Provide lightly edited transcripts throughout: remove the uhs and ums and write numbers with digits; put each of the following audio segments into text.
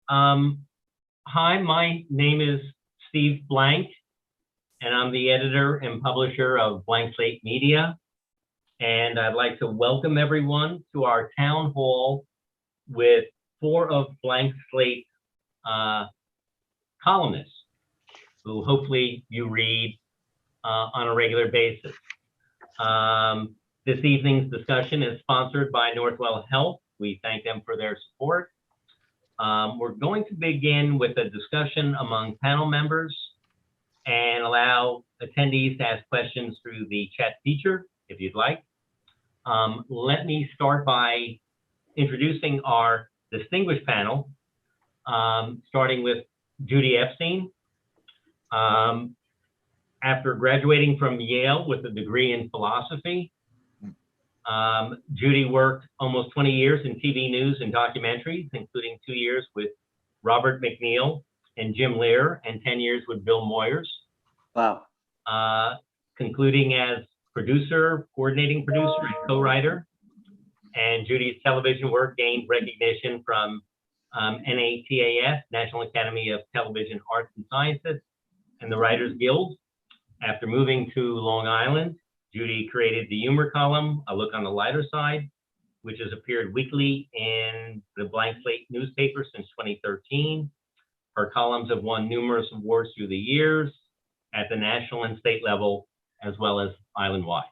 Um, Hi, my name is Steve Blank, and I'm the editor and publisher of Blank Slate Media. And I'd like to welcome everyone to our town hall with four of Blank Slate's columnists, who hopefully you read on a regular basis. This evening's discussion is sponsored by Northwell Health. We thank them for their support. We're going to begin with a discussion among panel members and allow attendees to ask questions through the chat feature, if you'd like. Let me start by introducing our distinguished panel, starting with Judy Epstein. After graduating from Yale with a degree in philosophy, Judy worked almost 20 years in TV news and documentaries, including 2 years with Robert McNeil and Jim Lear, and 10 years with Bill Moyers. Wow. Concluding as producer, coordinating producer, and co-writer. And Judy's television work gained recognition from NATAS, National Academy of Television Arts and Sciences, and the Writers Guild. After moving to Long Island, Judy created the humor column, A Look on the Lighter Side, which has appeared weekly in the Blank Slate newspaper since 2013. Her columns have won numerous awards through the years at the national and state level, as well as island-wide.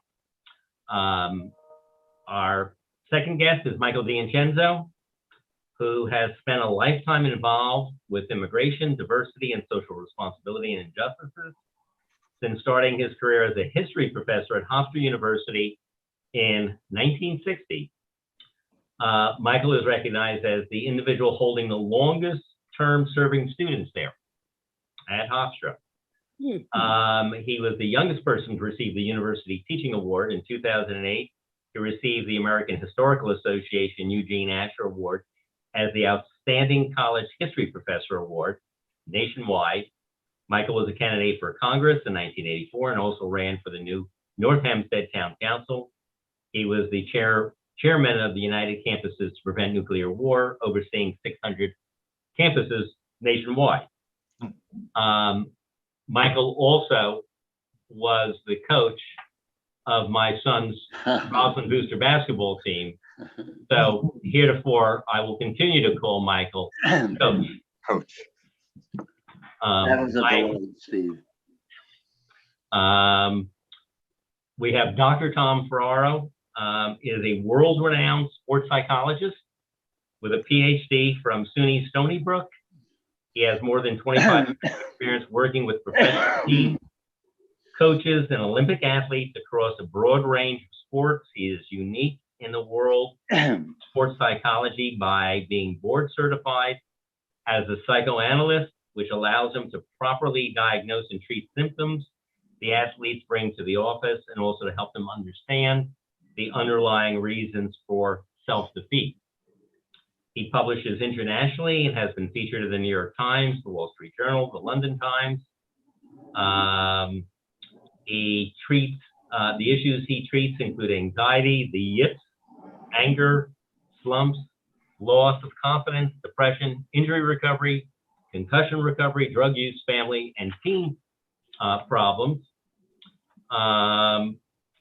Our second guest is Michael D'Incenzo, who has spent a lifetime involved with immigration, diversity, and social responsibility and injustices. Since starting his career as a history professor at Hofstra University in 1960, Michael is recognized as the individual holding the longest term serving students there at Hofstra. He was the youngest person to receive the University Teaching Award in 2008. He received the American Historical Association Eugene Asher Award as the Outstanding College History Professor Award nationwide. Michael was a candidate for Congress in 1984 and also ran for the new North Hempstead Town Council. He was the chairman of the United Campuses to Prevent Nuclear War, overseeing 600 campuses nationwide. Michael also was the coach of my son's Roslyn Booster basketball team. So heretofore, I will continue to call Michael Coach. Coach. That was a delight, Steve. We have Dr. Tom Ferraro, is a world-renowned sports psychologist with a PhD from SUNY Stony Brook. He has more than 25 years of experience working with professional teams, coaches, and Olympic athletes across a broad range of sports. He is unique in the world of sports psychology by being board certified as a psychoanalyst, which allows him to properly diagnose and treat symptoms the athletes bring to the office, and also to help them understand the underlying reasons for self-defeat. He publishes internationally and has been featured in the New York Times, the Wall Street Journal, the London Times. He treats the issues he treats include anxiety, the yips, anger, slumps, loss of confidence, depression, injury recovery, concussion recovery, drug use, family, and teen problems.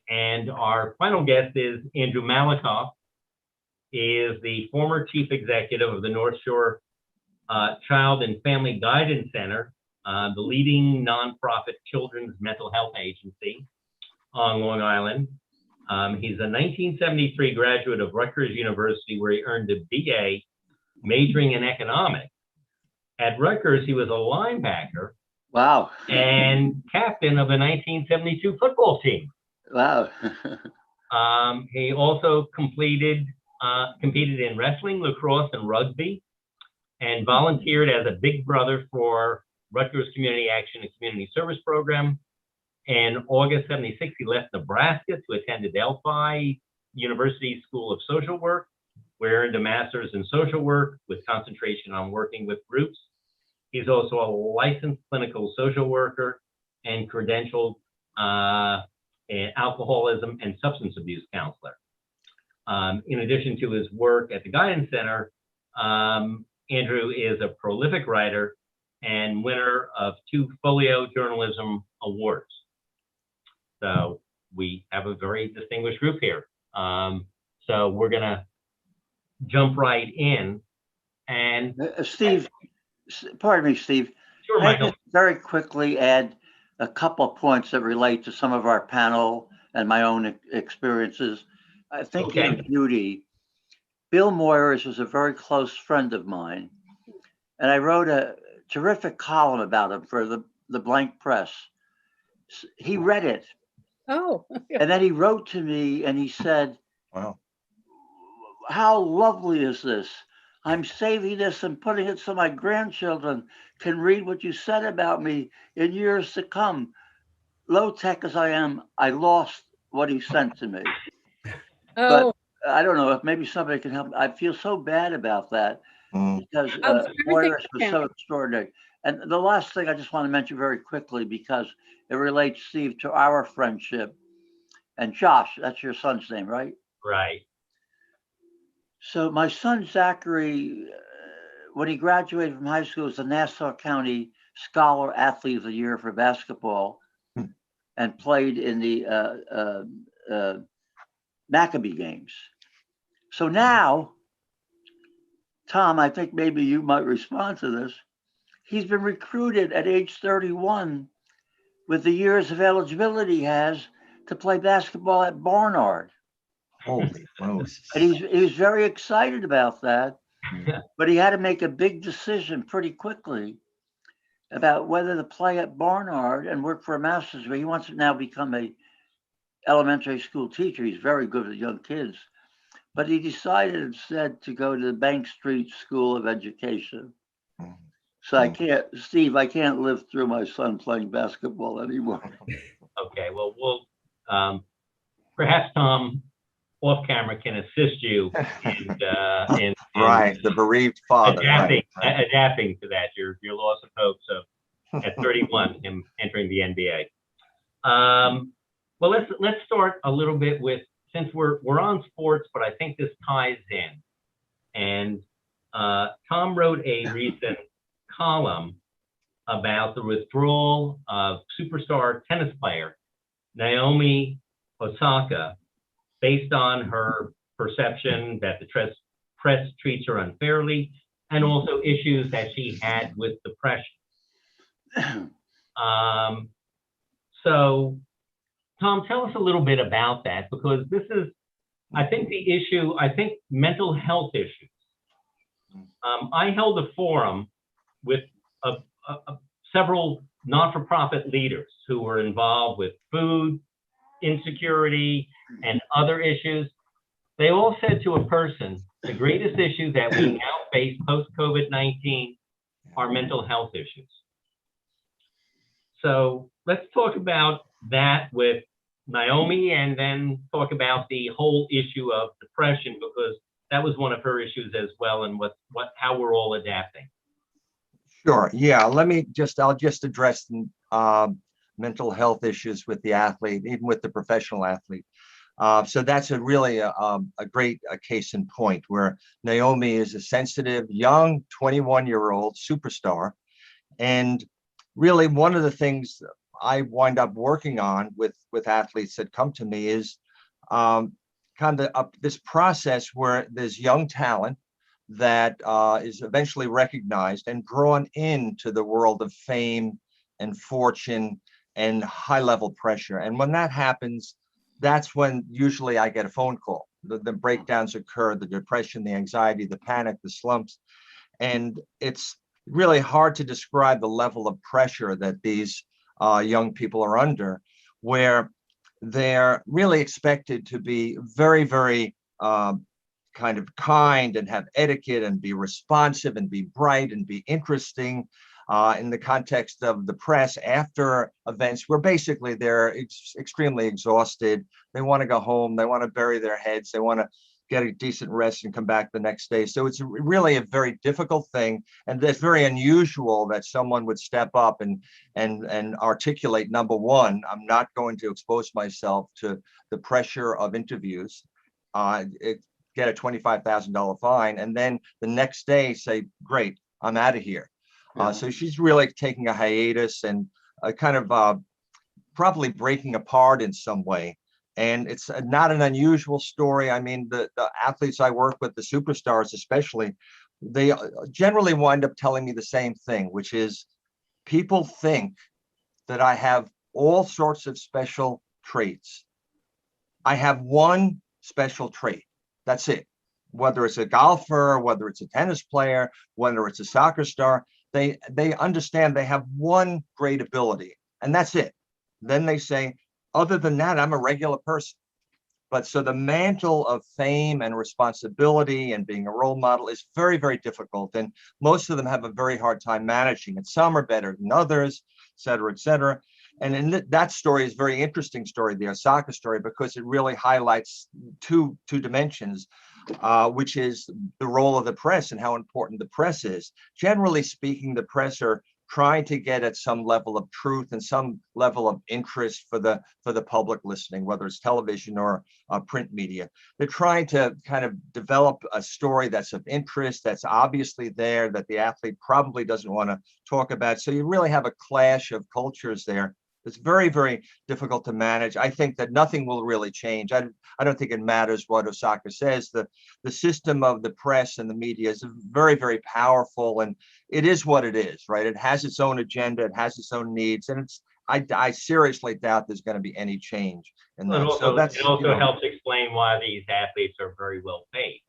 And our final guest is Andrew Malikoff. He is the former chief executive of the North Shore Child and Family Guidance Center, the leading nonprofit children's mental health agency on Long Island. He's a 1973 graduate of Rutgers University, where he earned a BA majoring in economics. At Rutgers, he was a linebacker. Wow. And captain of the 1972 football team. Wow. He also competed in wrestling, lacrosse, and rugby, and volunteered as a big brother for Rutgers Community Action and Community Service Program. In August 76, he left Nebraska to attend Adelphi University School of Social Work, where he earned a master's in social work with concentration on working with groups. He's also a licensed clinical social worker and credentialed alcoholism and substance abuse counselor. In addition to his work at the Guidance Center, Andrew is a prolific writer and winner of 2 Folio Journalism Awards. So we have a very distinguished group here. So we're going to jump right in. And Steve, pardon me, Steve. Sure, Can I Michael. just very quickly add a couple of points that relate to some of our panel and my own experiences. I think Okay. of beauty. Bill Moyers was a very close friend of mine, and I wrote a terrific column about him for the Blank Press. He read it. Oh. And then he wrote to me and he said, Wow. how lovely is this? I'm saving this and putting it so my grandchildren can read what you said about me in years to come. Low tech as I am, I lost what he sent to me. Oh. But I don't know if maybe somebody can help. I feel so bad about that because Moyers was so extraordinary. And the last thing I just want to mention very quickly, because it relates, Steve, to our friendship. And Josh, that's your son's name, right? Right. So my son, Zachary, when he graduated from high school, was the Nassau County Scholar Athlete of the Year for basketball and played in the Maccabee games. So now, Tom, I think maybe you might respond to this. He's been recruited at age 31 with the years of eligibility he has to play basketball at Barnard. Holy Moses. And he was very excited about that, but he had to make a big decision pretty quickly about whether to play at Barnard and work for a master's degree. He wants to now become a elementary school teacher. He's very good with young kids, but he decided instead to go to the Bank Street School of Education. So I can't, Steve, I can't live through my son playing basketball anymore. Okay, well, we'll perhaps Tom off camera can assist you in Right, the bereaved father. adapting to that, your loss of hope. So at 31, him entering the NBA. Well, let's start a little bit with, since we're on sports, but I think this ties in. And Tom wrote a recent column about the withdrawal of superstar tennis player Naomi Osaka, based on her perception that the press treats her unfairly, and also issues that she had with depression. So, Tom, tell us a little bit about that, because this is, I think, the issue, mental health issues. I held a forum with several not-for-profit leaders who were involved with food insecurity and other issues. They all said to a person, the greatest issues that we now face post-COVID-19 are mental health issues. So let's talk about that with Naomi, and then talk about the whole issue of depression, because that was one of her issues as well, and how we're all adapting. Sure. Yeah. I'll just address mental health issues with the athlete, even with the professional athlete. So that's a great case in point, where Naomi is a sensitive, young 21-year-old superstar. And really, one of the things I wind up working on with athletes that come to me is this process where there's young talent that is eventually recognized and drawn into the world of fame and fortune and high-level pressure. And when that happens, that's when usually I get a phone call. The breakdowns occur, the depression, the anxiety, the panic, the slumps. And it's really hard to describe the level of pressure that these young people are under, where they're really expected to be very, very kind of kind and have etiquette and be responsive and be bright and be interesting in the context of the press after events where basically they're extremely exhausted. They want to go home. They want to bury their heads. They want to get a decent rest and come back the next day. So it's really a very difficult thing. And it's very unusual that someone would step up and articulate, number one, I'm not going to expose myself to the pressure of interviews. get a $25,000 fine, and then the next day say, great, I'm out of here. Yeah. So she's really taking a hiatus and kind of probably breaking apart in some way. And it's not an unusual story. I mean, the athletes I work with, the superstars especially, they generally wind up telling me the same thing, which is people think that I have all sorts of special traits. I have one special trait. That's it. Whether it's a golfer, whether it's a tennis player, whether it's a soccer star, they understand they have one great ability, and that's it. Then they say, other than that, I'm a regular person. But so the mantle of fame and responsibility and being a role model is very, very difficult. And most of them have a very hard time managing it. Some are better than others, et cetera, et cetera. And in that story is a very interesting story, the Osaka story, because it really highlights two dimensions, which is the role of the press and how important the press is. Generally speaking, the press are trying to get at some level of truth and some level of interest for the public listening, whether it's television or print media. They're trying to kind of develop a story that's of interest, that's obviously there, that the athlete probably doesn't want to talk about. So you really have a clash of cultures there. It's very, very difficult to manage. I think that nothing will really change. I don't think it matters what Osaka says. The system of the press and the media is very, very powerful, and it is what it is, right? It has its own agenda, it has its own needs, and I seriously doubt there's going to be any change in that. So that's, it also helps explain why these athletes are very well paid.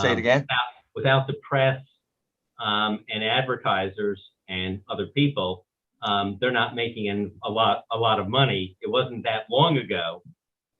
Say it again. Without the press and advertisers and other people, they're not making a lot of money. It wasn't that long ago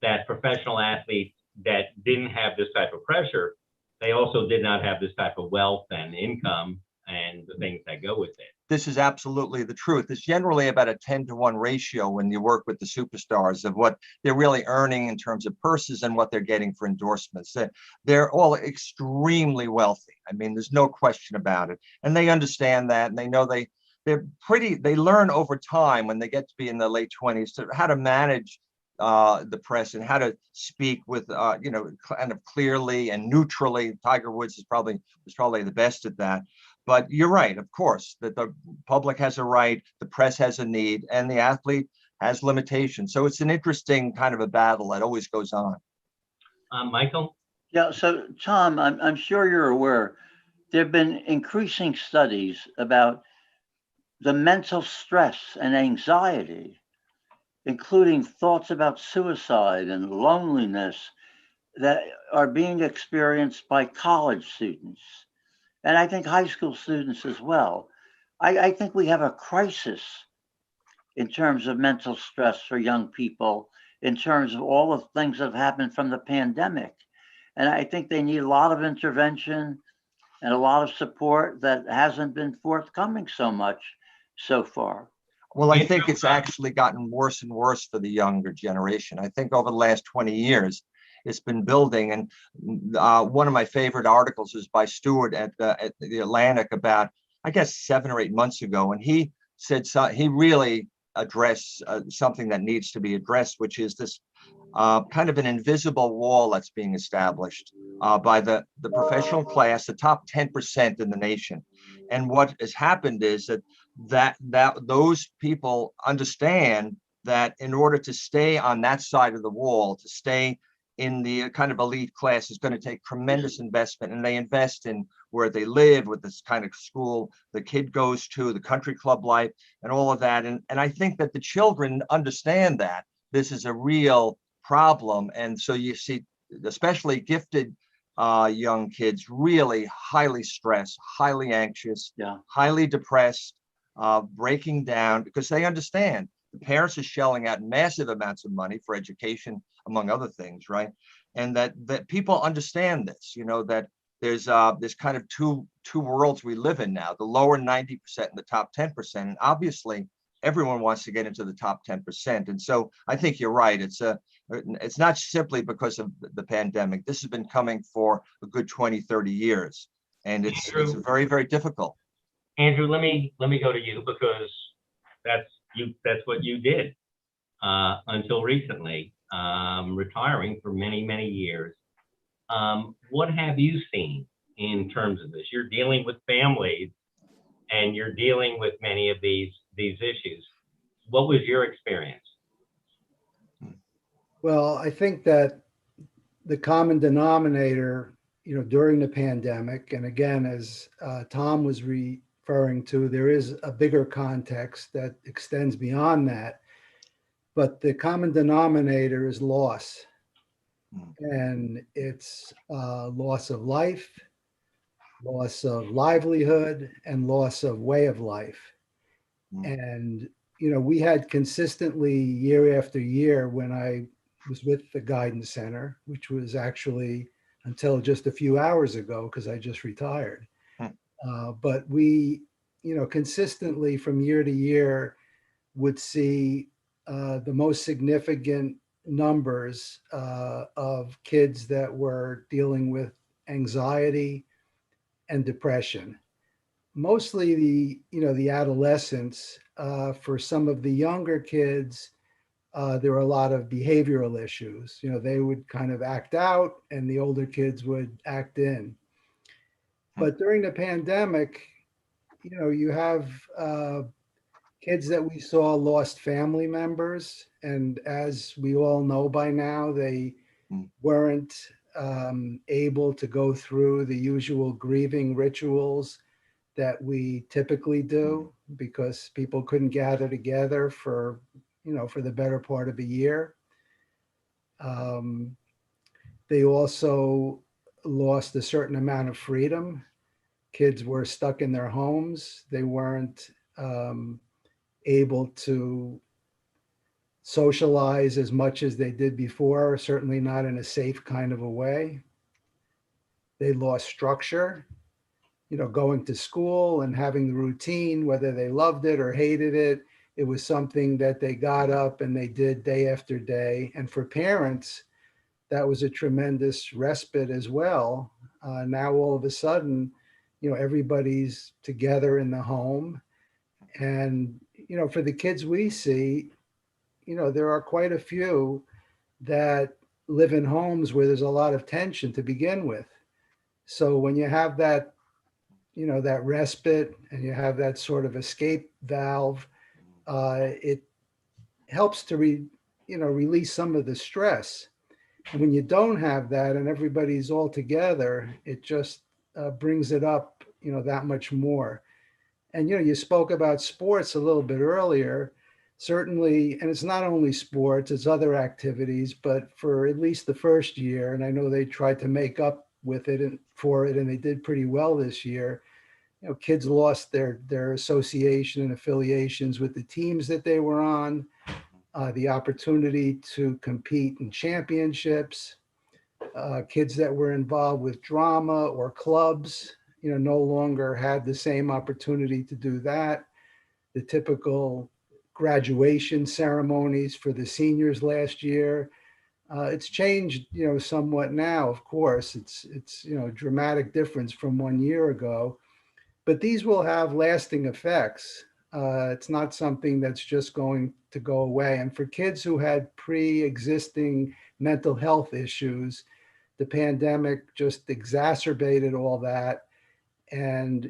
that professional athletes that didn't have this type of pressure, they also did not have this type of wealth and income and the things that go with it. This is absolutely the truth. It's generally about a 10-to-1 ratio when you work with the superstars of what they're really earning in terms of purses and what they're getting for endorsements. They're all extremely wealthy. I mean, there's no question about it. And they understand that, and they know they learn over time when they get to be in the late 20s to how to manage the press and how to speak with kind of clearly and neutrally. Tiger Woods was probably the best at that. But you're right, of course, that the public has a right, the press has a need, and the athlete has limitations. So it's an interesting kind of a battle that always goes on. Michael? Yeah, so Tom, I'm sure you're aware, there have been increasing studies about the mental stress and anxiety, including thoughts about suicide and loneliness, that are being experienced by college students. And I think high school students as well. I think we have a crisis in terms of mental stress for young people, in terms of all the things that have happened from the pandemic. And I think they need a lot of intervention and a lot of support that hasn't been forthcoming so much so far. Well, I think it's actually gotten worse and worse for the younger generation. I think over the last 20 years, it's been building. And one of my favorite articles is by Stewart at the Atlantic about, I guess, 7 or 8 months ago. And he said he really addressed something that needs to be addressed, which is this kind of an invisible wall that's being established by the professional class, the top 10% in the nation. And what has happened is that those people understand that in order to stay on that side of the wall, to stay in the kind of elite class, is going to take tremendous investment, and they invest in where they live, with this kind of school the kid goes to, the country club life, and all of that. And I think that the children understand that this is a real problem. And so you see, especially gifted young kids, really highly stressed, highly anxious, highly depressed, breaking down, because they understand the parents are shelling out massive amounts of money for education, among other things, right? And that people understand this, that there's kind of two worlds we live in now, the lower 90% and the top 10%. And obviously, everyone wants to get into the top 10%. And so I think you're right. It's not simply because of the pandemic. This has been coming for a good 20, 30 years. And it's very, very difficult. Andrew, let me go to you, because that's what you did until recently, retiring for many, many years. What have you seen in terms of this? You're dealing with families and you're dealing with many of these issues. What was your experience? Well, I think that the common denominator, during the pandemic, and again, as Tom was referring to, there is a bigger context that extends beyond that. But the common denominator is loss. And it's loss of life, loss of livelihood, and loss of way of life. And, we had consistently year after year when I was with the Guidance Center, which was actually until just a few hours ago because I just retired. But we, consistently from year to year would see the most significant numbers of kids that were dealing with anxiety and depression. Mostly the adolescents. For some of the younger kids, there were a lot of behavioral issues. They would kind of act out and the older kids would act in. But during the pandemic, you have kids that we saw lost family members. And as we all know by now, they weren't able to go through the usual grieving rituals that we typically do because people couldn't gather together for the better part of a year. They also lost a certain amount of freedom. Kids were stuck in their homes. They weren't able to socialize as much as they did before, certainly not in a safe kind of a way. They lost structure, going to school and having the routine, whether they loved it or hated it. It was something that they got up and they did day after day. And for parents, that was a tremendous respite as well. Now, all of a sudden, everybody's together in the home. And, for the kids we see, there are quite a few that live in homes where there's a lot of tension to begin with. So when you have that, that respite and you have that sort of escape valve, it helps to release some of the stress. And when you don't have that and everybody's all together, it just brings it up, that much more. And, you spoke about sports a little bit earlier, certainly, and it's not only sports, it's other activities, but for at least the first year, and I know they tried to make up with it and for it, and they did pretty well this year. Kids lost their association and affiliations with the teams that they were on, the opportunity to compete in championships. Kids that were involved with drama or clubs, no longer had the same opportunity to do that. The typical graduation ceremonies for the seniors last year. It's changed, somewhat now, of course. It's a dramatic difference from 1 year ago. But these will have lasting effects. It's not something that's just going to go away. And for kids who had pre-existing mental health issues, the pandemic just exacerbated all that. And,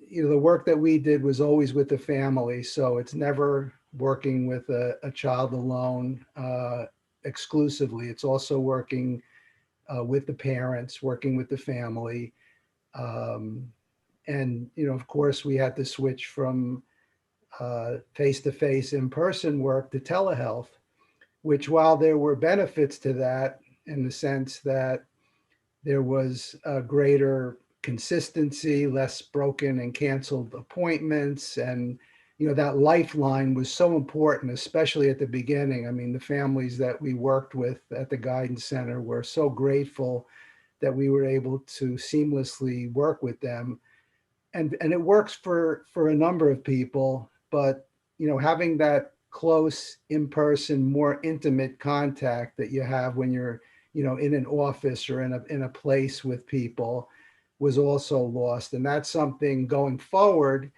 the work that we did was always with the family. So it's never working with a child alone exclusively. It's also working with the parents, working with the family. And, of course, we had to switch from face-to-face in-person work to telehealth, which, while there were benefits to that in the sense that there was a greater consistency, less broken and canceled appointments, and that lifeline was so important, especially at the beginning. I mean, the families that we worked with at the Guidance Center were so grateful that we were able to seamlessly work with them. And it works for a number of people, but having that close, in-person, more intimate contact that you have when you're in an office or in a place with people was also lost. And that's something going forward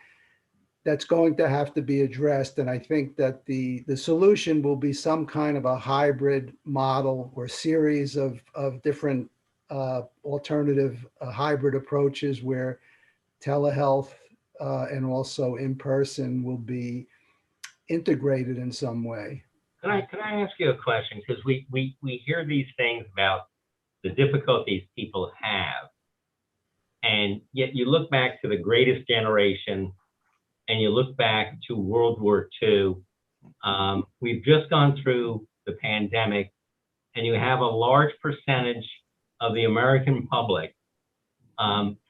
that's going to have to be addressed. And I think that the solution will be some kind of a hybrid model or series of different alternative hybrid approaches where telehealth and also in person will be integrated in some way. Can I ask you a question? Because we hear these things about the difficulties people have, and yet you look back to the greatest generation, and you look back to World War II. We've just gone through the pandemic, and you have a large percentage of the American public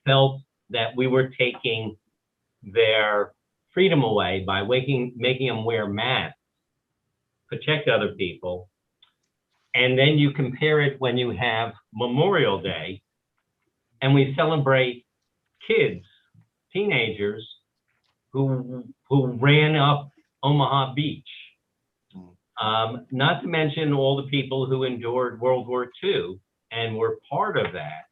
felt that we were taking their freedom away by making them wear masks, protect other people. And then you compare it when you have Memorial Day and we celebrate kids, teenagers who ran up Omaha Beach. Not to mention all the people who endured World War II and were part of that.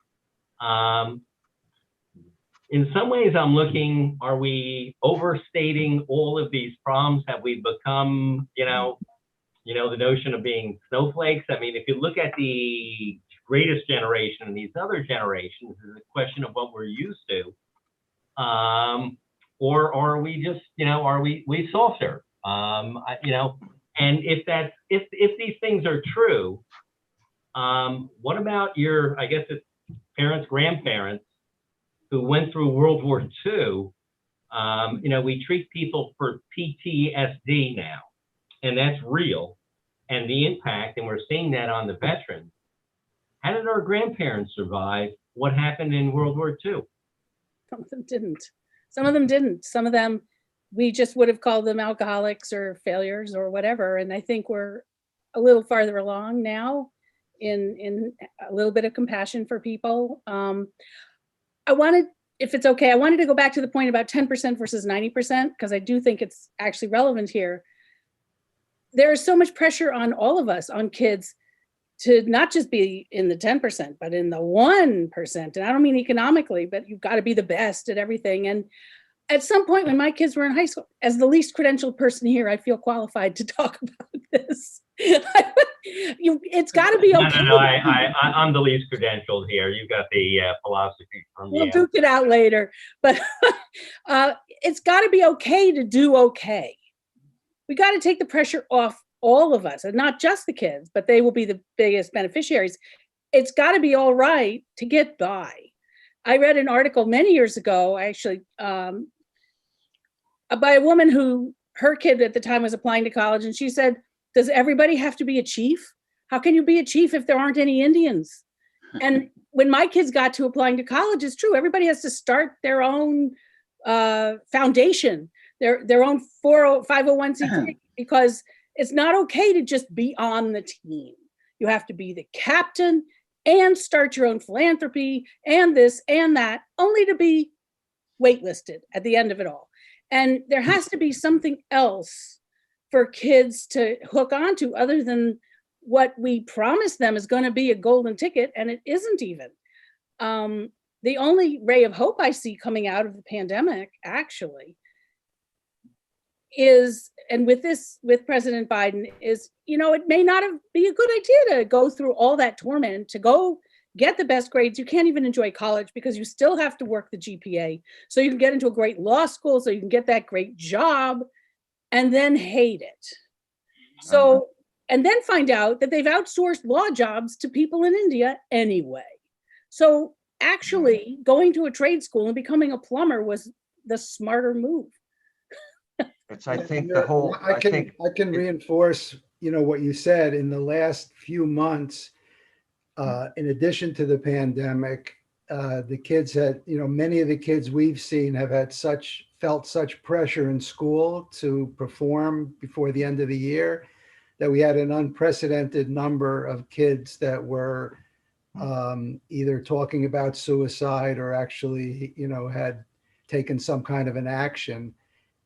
In some ways, I'm looking, are we overstating all of these problems? Have we become, the notion of being snowflakes? I mean, if you look at the greatest generation and these other generations, it's a question of what we're used to. Or are we just, are we softer? And if these things are true, what about your, I guess it's parents, grandparents who went through World War II? We treat people for PTSD now, and that's real, and the impact, and we're seeing that on the veterans. How did our grandparents survive what happened in World War II? Some of them didn't. Some of them didn't. Some of them, we just would have called them alcoholics or failures or whatever. And I think we're a little farther along now in a little bit of compassion for people. If it's okay, I wanted to go back to the point about 10% versus 90%, because I do think it's actually relevant here. There is so much pressure on all of us, on kids, to not just be in the 10%, but in the 1%. And I don't mean economically, but you've got to be the best at everything. And at some point when my kids were in high school, as the least credentialed person here, I feel qualified to talk about this. It's got to be okay. No, I'm the least credentialed here. You've got the philosophy from We'll duke it out later. But it's got to be okay to do okay. We got to take the pressure off all of us, and not just the kids, but they will be the biggest beneficiaries. It's got to be all right to get by. I read an article many years ago, actually, by a woman who, her kid at the time was applying to college, and she said, does everybody have to be a chief? How can you be a chief if there aren't any Indians? And when my kids got to applying to college, it's true. Everybody has to start their own foundation, their own 501c3, because it's not okay to just be on the team. You have to be the captain and start your own philanthropy and this and that, only to be waitlisted at the end of it all. And there has to be something else for kids to hook onto other than what we promise them is going to be a golden ticket, and it isn't even. The only ray of hope I see coming out of the pandemic, actually, is, and with President Biden, is, it may not be a good idea to go through all that torment, to go get the best grades. You can't even enjoy college because you still have to work the GPA. So you can get into a great law school, so you can get that great job, and then hate it. So, and then find out that they've outsourced law jobs to people in India anyway. So actually going to a trade school and becoming a plumber was the smarter move. It's, I think the whole, I can reinforce, what you said. In the last few months, in addition to the pandemic, the kids had, many of the kids we've seen have felt such pressure in school to perform before the end of the year, that we had an unprecedented number of kids that were either talking about suicide or actually, had taken some kind of an action.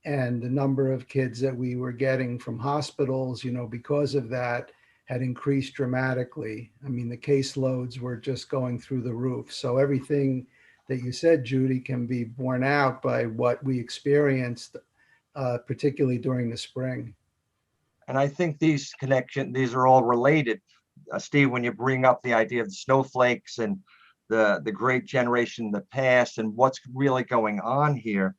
And the number of kids that we were getting from hospitals, because of that, had increased dramatically. I mean, the caseloads were just going through the roof. So everything that you said, Judy, can be borne out by what we experienced, particularly during the spring. And I think these are all related. Steve, when you bring up the idea of the snowflakes and the great generation in the past and what's really going on here,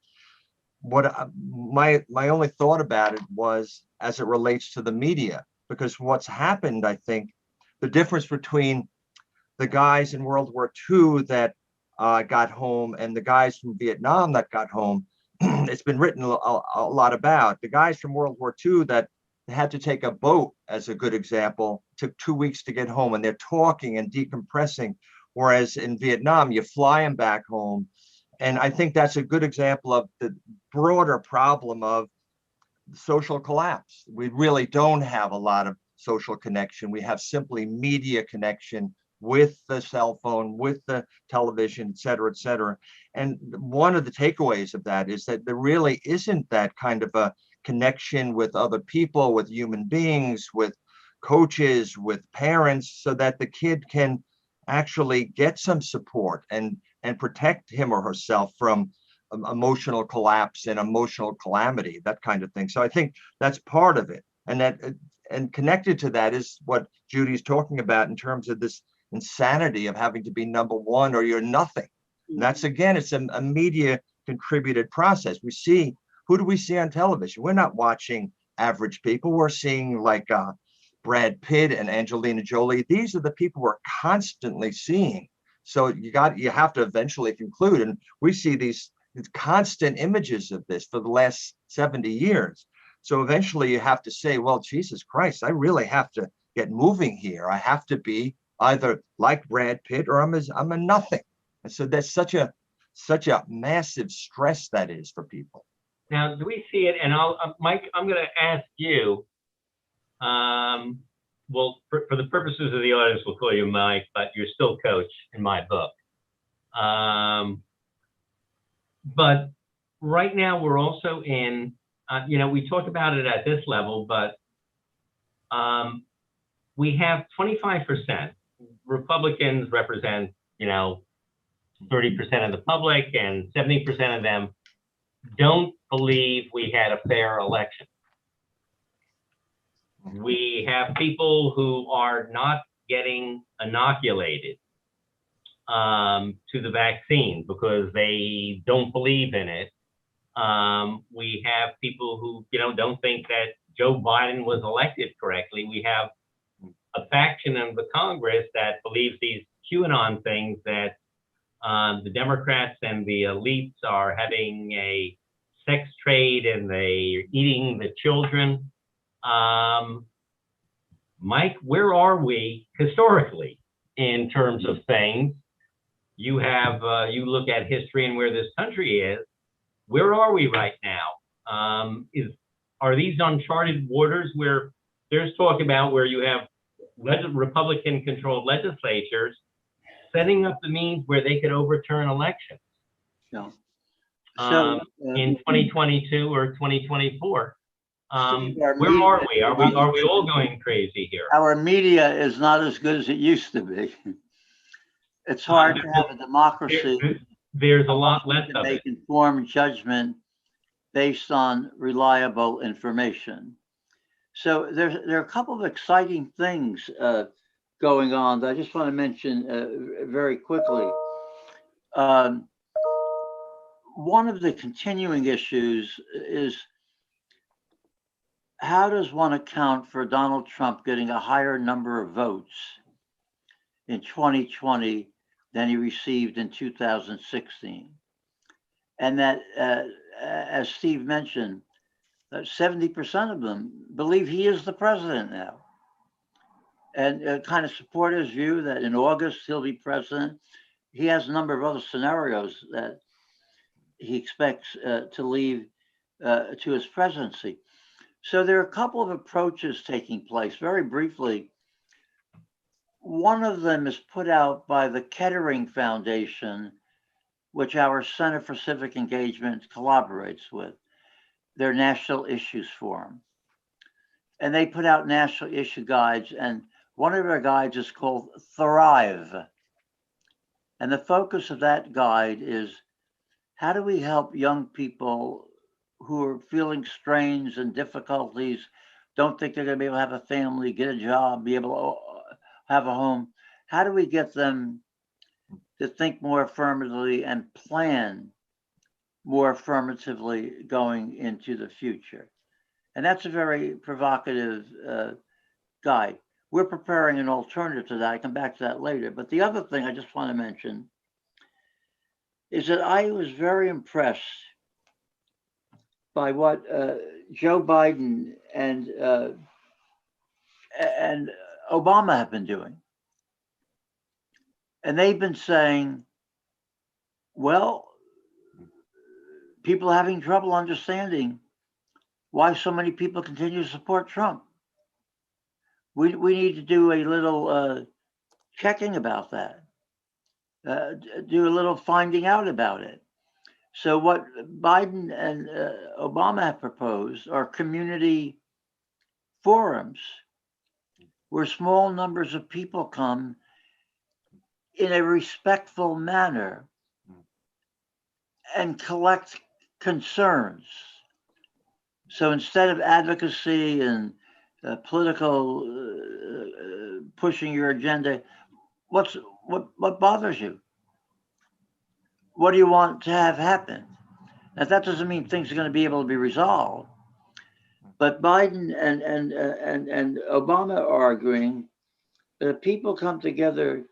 my only thought about it was as it relates to the media, because what's happened, I think, the difference between the guys in World War II that got home and the guys from Vietnam that got home, it's been written a lot about. The guys from World War II that had to take a boat, as a good example, took 2 weeks to get home, and they're talking and decompressing. Whereas in Vietnam, you fly them back home. And I think that's a good example of the broader problem of social collapse. We really don't have a lot of social connection. We have simply media connection with the cell phone, with the television, et cetera, et cetera. And one of the takeaways of that is that there really isn't that kind of a connection with other people, with human beings, with coaches, with parents, so that the kid can actually get some support and protect him or herself from emotional collapse and emotional calamity, that kind of thing. So I think that's part of it. And connected to that is what Judy's talking about in terms of this insanity of having to be number one or you're nothing. And that's, again, it's a media contributed process. We see, who do we see on television? We're not watching average people. We're seeing like Brad Pitt and Angelina Jolie. These are the people we're constantly seeing. So you have to eventually conclude. And we see these constant images of this for the last 70 years. So eventually you have to say, well, Jesus Christ, I really have to get moving here. I have to be either like Brad Pitt or I'm a nothing. And so there's such a massive stress that is for people. Now, do we see it? And Mike, I'm going to ask you. Well, for the purposes of the audience, we'll call you Mike, but you're still Coach in my book. But right now we're also in, we talk about it at this level, but we have 25%. Republicans represent, 30% of the public, and 70% of them don't believe we had a fair election. We have people who are not getting inoculated to the vaccine because they don't believe in it. We have people who, don't think that Joe Biden was elected correctly. We have a faction of the Congress that believes these QAnon things, that the Democrats and the elites are having a sex trade and they're eating the children. Mike, where are we historically in terms of things? You have, you look at history and where this country is. Where are we right now? Are these uncharted waters where there's talk about where you have Republican-controlled legislatures setting up the means where they could overturn elections Yeah. in 2022 or 2024? Steve, Where are we? Are we all going crazy here? Our media is not as good as it used to be. It's hard to have a democracy. There's a lot less to of make it. informed judgment based on reliable information. So there are a couple of exciting things going on that I just want to mention very quickly. One of the continuing issues is, how does one account for Donald Trump getting a higher number of votes in 2020 than he received in 2016? And that, as Steve mentioned, 70% of them believe he is the president now, and kind of support his view that in August he'll be president. He has a number of other scenarios that he expects to lead to his presidency. So there are a couple of approaches taking place. Very briefly, one of them is put out by the Kettering Foundation, which our Center for Civic Engagement collaborates with, their National Issues Forum. And they put out national issue guides, and one of their guides is called Thrive. And the focus of that guide is, how do we help young people who are feeling strains and difficulties, don't think they're going to be able to have a family, get a job, be able to have a home, how do we get them to think more affirmatively and plan more affirmatively going into the future? And that's a very provocative guide. We're preparing an alternative to that. I come back to that later. But the other thing I just want to mention is that I was very impressed by what Joe Biden and Obama have been doing. And they've been saying, well, people are having trouble understanding why so many people continue to support Trump. We need to do a little checking about that, do a little finding out about it. So what Biden and Obama have proposed are community forums where small numbers of people come in a respectful manner and collect concerns. So instead of advocacy and political pushing your agenda, what bothers you? What do you want to have happen? Now that doesn't mean things are going to be able to be resolved, but Biden and Obama are arguing that if people come together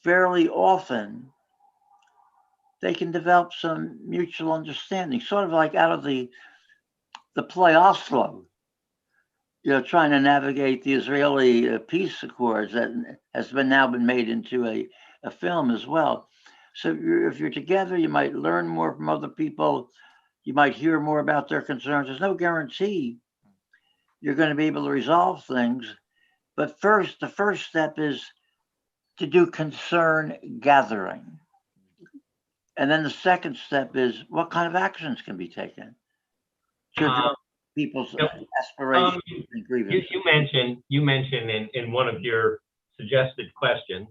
fairly often, they can develop some mutual understanding, sort of like out of the play Oslo, trying to navigate the Israeli peace accords that has now been made into a film as well. So if you're together, you might learn more from other people. You might hear more about their concerns. There's no guarantee you're going to be able to resolve things. But first, the first step is to do concern gathering. And then the second step is what kind of actions can be taken to address people's aspirations and grievances. You mentioned in one of your suggested questions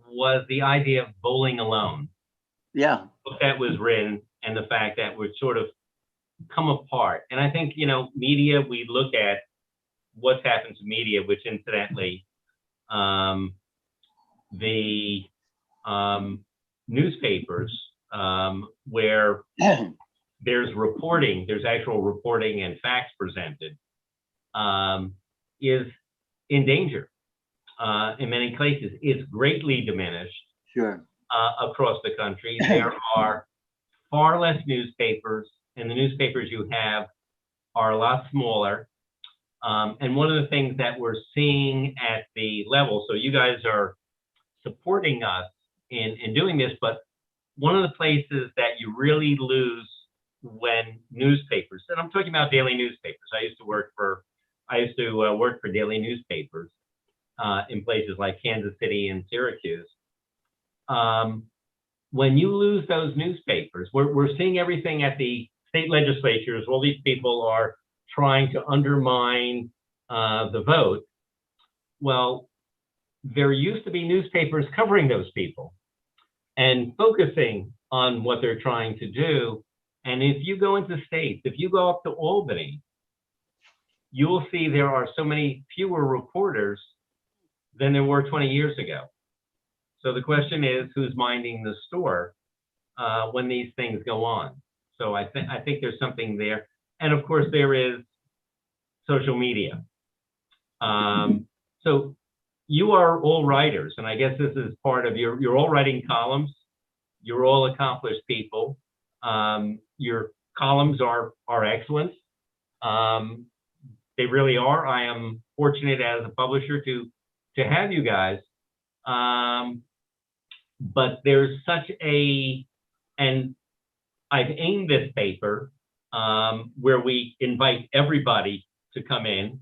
was the idea of bowling alone. Yeah. That was written, and the fact that we're sort of come apart. And I think, media, we look at what's happened to media, which incidentally, the newspapers, where there's actual reporting and facts presented, is in danger. In many places, it's greatly diminished. Sure. Across the country. There are far less newspapers, and the newspapers you have are a lot smaller. And one of the things that we're seeing at the level, so you guys are supporting us in doing this, but one of the places that you really lose when newspapers, and I'm talking about daily newspapers. I used to work for daily newspapers in places like Kansas City and Syracuse. When you lose those newspapers, we're seeing everything at the state legislatures. All these people are trying to undermine the vote. Well, there used to be newspapers covering those people and focusing on what they're trying to do. And if you go into states, if you go up to Albany, you will see there are so many fewer reporters than there were 20 years ago. So the question is, who's minding the store when these things go on? So I think there's something there. And of course, there is social media. So you are all writers, and I guess this is part of you're all writing columns. You're all accomplished people. Your columns are excellent. They really are. I am fortunate as a publisher to have you guys. But there's such and I've aimed this paper where we invite everybody to come in.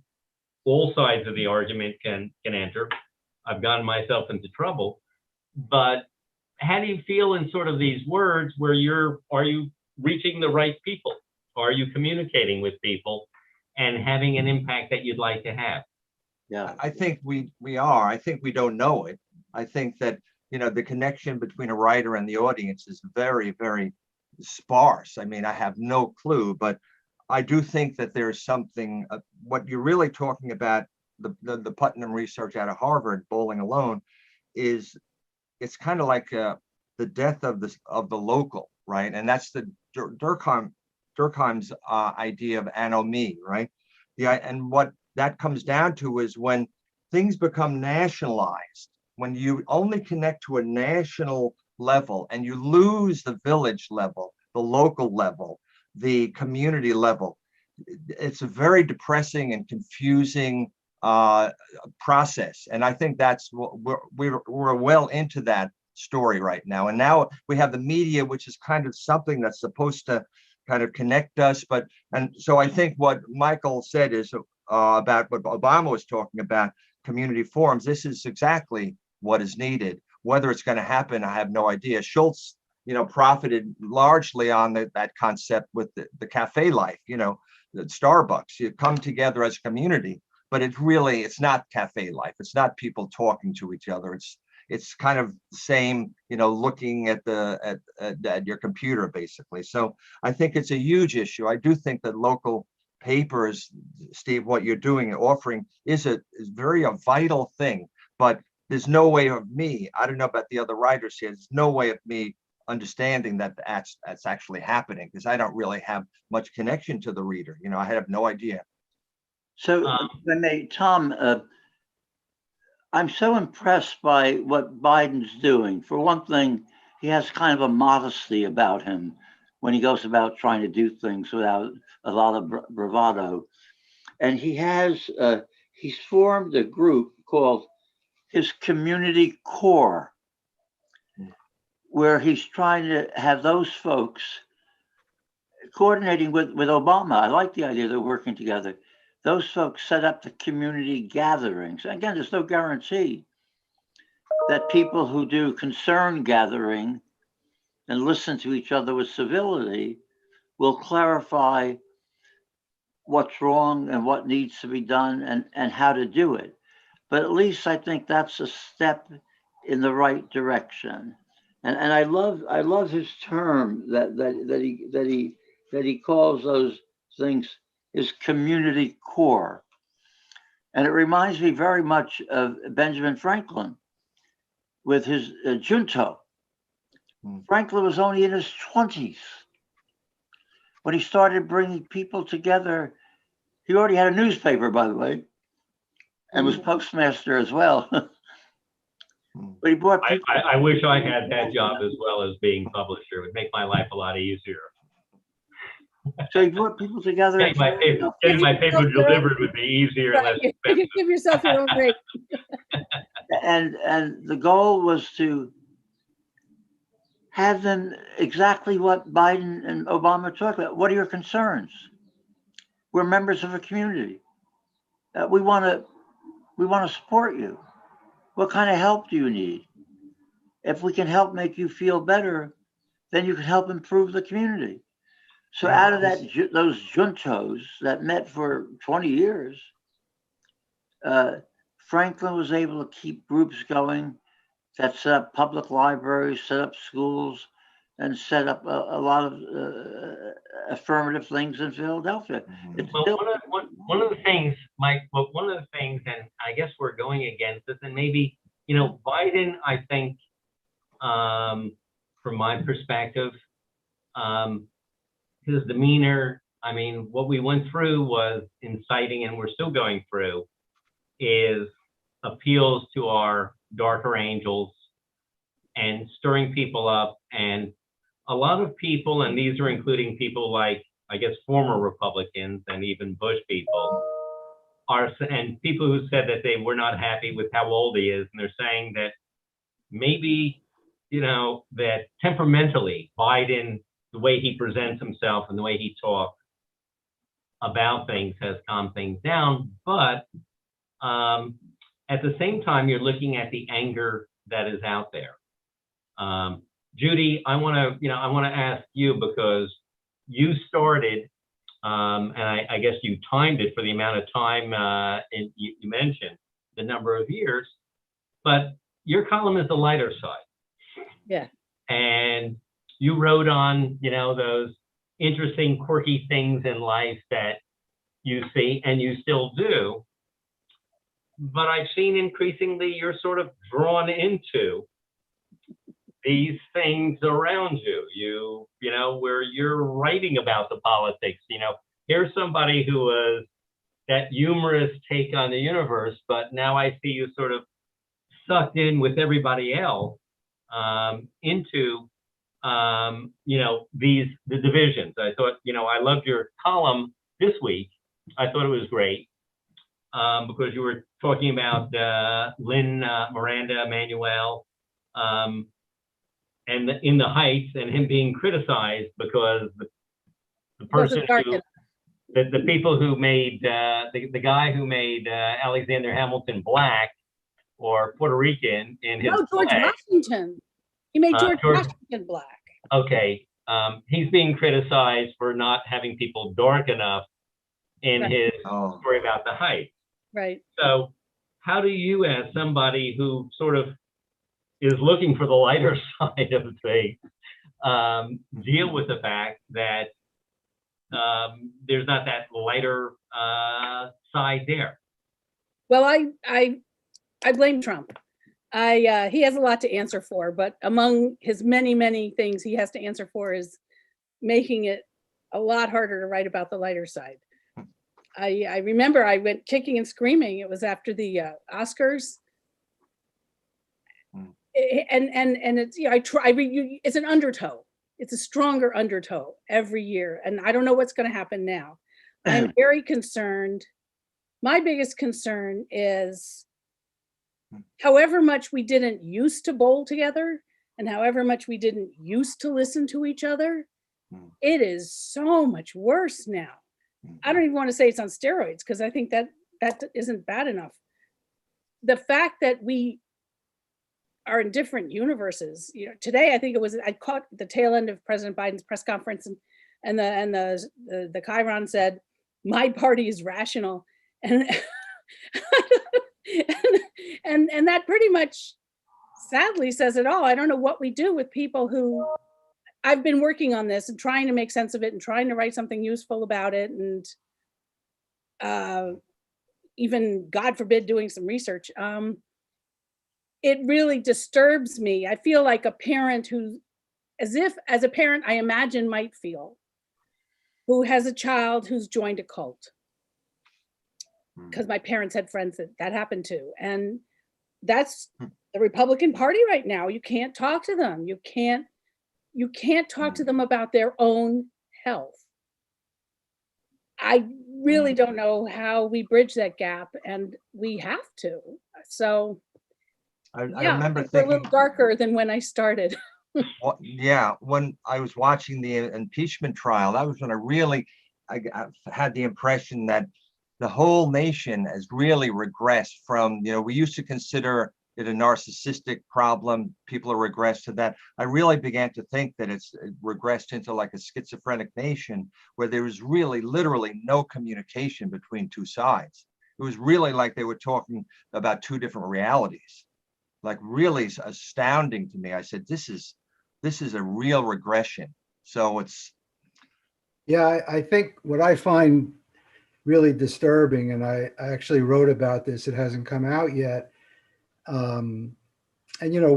All sides of the argument can enter. I've gotten myself into trouble, but how do you feel in sort of these words where are you reaching the right people? Are you communicating with people and having an impact that you'd like to have? Yeah, I think we are. I think we don't know it. I think that, the connection between a writer and the audience is very, very sparse. I mean, I have no clue, but I do think that there's something, what you're really talking about the Putnam research out of Harvard, bowling alone, is it's kind of like the death of the local, right? And that's the Durkheim's idea of anomie, right? And what that comes down to is when things become nationalized, when you only connect to a national level and you lose the village level, the local level, the community level, it's a very depressing and confusing process. And I think that's what we're well into that story right now. And now we have the media, which is kind of something that's supposed to kind of connect us. And so I think what Michael said is about what Obama was talking about, community forums. This is exactly what is needed. Whether it's going to happen, I have no idea. Schultz, profited largely on that concept with the cafe life, the Starbucks. You come together as a community, but it's not cafe life. It's not people talking to each other. It's kind of the same, looking at your computer basically. So I think it's a huge issue. I do think that local papers, Steve, what you're doing and offering is a vital thing. But there's no way of me, I don't know about the other writers here, there's no way of me understanding that that's actually happening, because I don't really have much connection to the reader. I have no idea. So, Tom, I'm so impressed by what Biden's doing. For one thing, he has kind of a modesty about him when he goes about trying to do things without a lot of bravado. And he's formed a group called his Community Core, where he's trying to have those folks coordinating with Obama. I like the idea they're working together. Those folks set up the community gatherings. Again, there's no guarantee that people who do concern gathering and listen to each other with civility will clarify what's wrong and what needs to be done and how to do it. But at least I think that's a step in the right direction. And I love his term that he calls those things his community core. And it reminds me very much of Benjamin Franklin with his junto. Franklin was only in his 20s when he started bringing people together. He already had a newspaper, by the way, and was postmaster as well. But he brought people. I wish I had that job as well as being publisher. It would make my life a lot easier. So he brought people together. Getting my paper delivered would be easier and less You expensive. give yourself your own break. And the goal was to have them exactly what Biden and Obama talked about. What are your concerns? We're members of a community. We want to support you. What kind of help do you need? If we can help make you feel better, then you can help improve the community. So out of those juntos that met for 20 years, Franklin was able to keep groups going that set up public libraries, set up schools, and set up a lot of affirmative things in Philadelphia. Well, one of the things, Mike, one of the things, and I guess we're going against this, and maybe, Biden, I think, from my perspective, his demeanor, I mean, what we went through was inciting, and we're still going through, is appeals to our darker angels and stirring people up. And a lot of people, and these are including people like, I guess, former Republicans and even Bush people, and people who said that they were not happy with how old he is. And they're saying that maybe, that temperamentally, Biden, the way he presents himself and the way he talks about things has calmed things down. But at the same time, you're looking at the anger that is out there. Judy, I want to ask you, because you started, and I guess you timed it for the amount of time, and you mentioned the number of years, but your column is the lighter side. Yeah. And you wrote on, those interesting, quirky things in life that you see, and you still do. but I've seen increasingly you're sort of drawn into these things around you. You know, where you're writing about the politics. You know, here's somebody who was that humorous take on the universe, but now I see you sort of sucked in with everybody else into you know, the divisions. I thought, you know, I loved your column this week. I thought it was great because you were talking about Lynn Miranda Emanuel and in the Heights and him being criticized because the person who the people who made the guy who made Alexander Hamilton black or Puerto Rican in his George play. Washington. He made George Washington black. Okay, he's being criticized for not having people dark enough in his story about the Heights. Right. So how do you, as somebody who sort of is looking for the lighter side of things, deal with the fact that there's not that lighter side there? Well, I blame Trump. He has a lot to answer for, but among his many things he has to answer for is making it a lot harder to write about the lighter side. I remember I went kicking and screaming. It was after the Oscars, and it's, you know, it's an undertow. It's a stronger undertow every year, and I don't know what's going to happen now. I'm very concerned. My biggest concern is however much we didn't used to bowl together and however much we didn't used to listen to each other, it is so much worse now. I don't even want to say it's on steroids because I think that isn't bad enough. The fact that we are in different universes, you know, today I caught the tail end of President Biden's press conference and the chyron said, "My party is rational," and and that pretty much sadly says it all. I don't know what we do with people who, I've been working on this and trying to make sense of it and trying to write something useful about it, and even, God forbid, doing some research. It really disturbs me. I feel like a parent who, as a parent I imagine might feel, who has a child who's joined a cult. Because my parents had friends that happened to, and that's the Republican Party right now. You can't talk to them. You can't talk to them about their own health. I really don't know how we bridge that gap, and we have to. So I yeah, remember it's a thinking, little darker than when I started. yeah, when I was watching the impeachment trial, that was when I had the impression that the whole nation has really regressed from, you know, we used to consider it a narcissistic problem. People are regressed to that. I really began to think that it regressed into like a schizophrenic nation where there was really literally no communication between two sides. It was really like they were talking about two different realities, like really astounding to me. I said, this is a real regression. So it's. Yeah, I think what I find really disturbing, and I actually wrote about this, it hasn't come out yet. And, you know,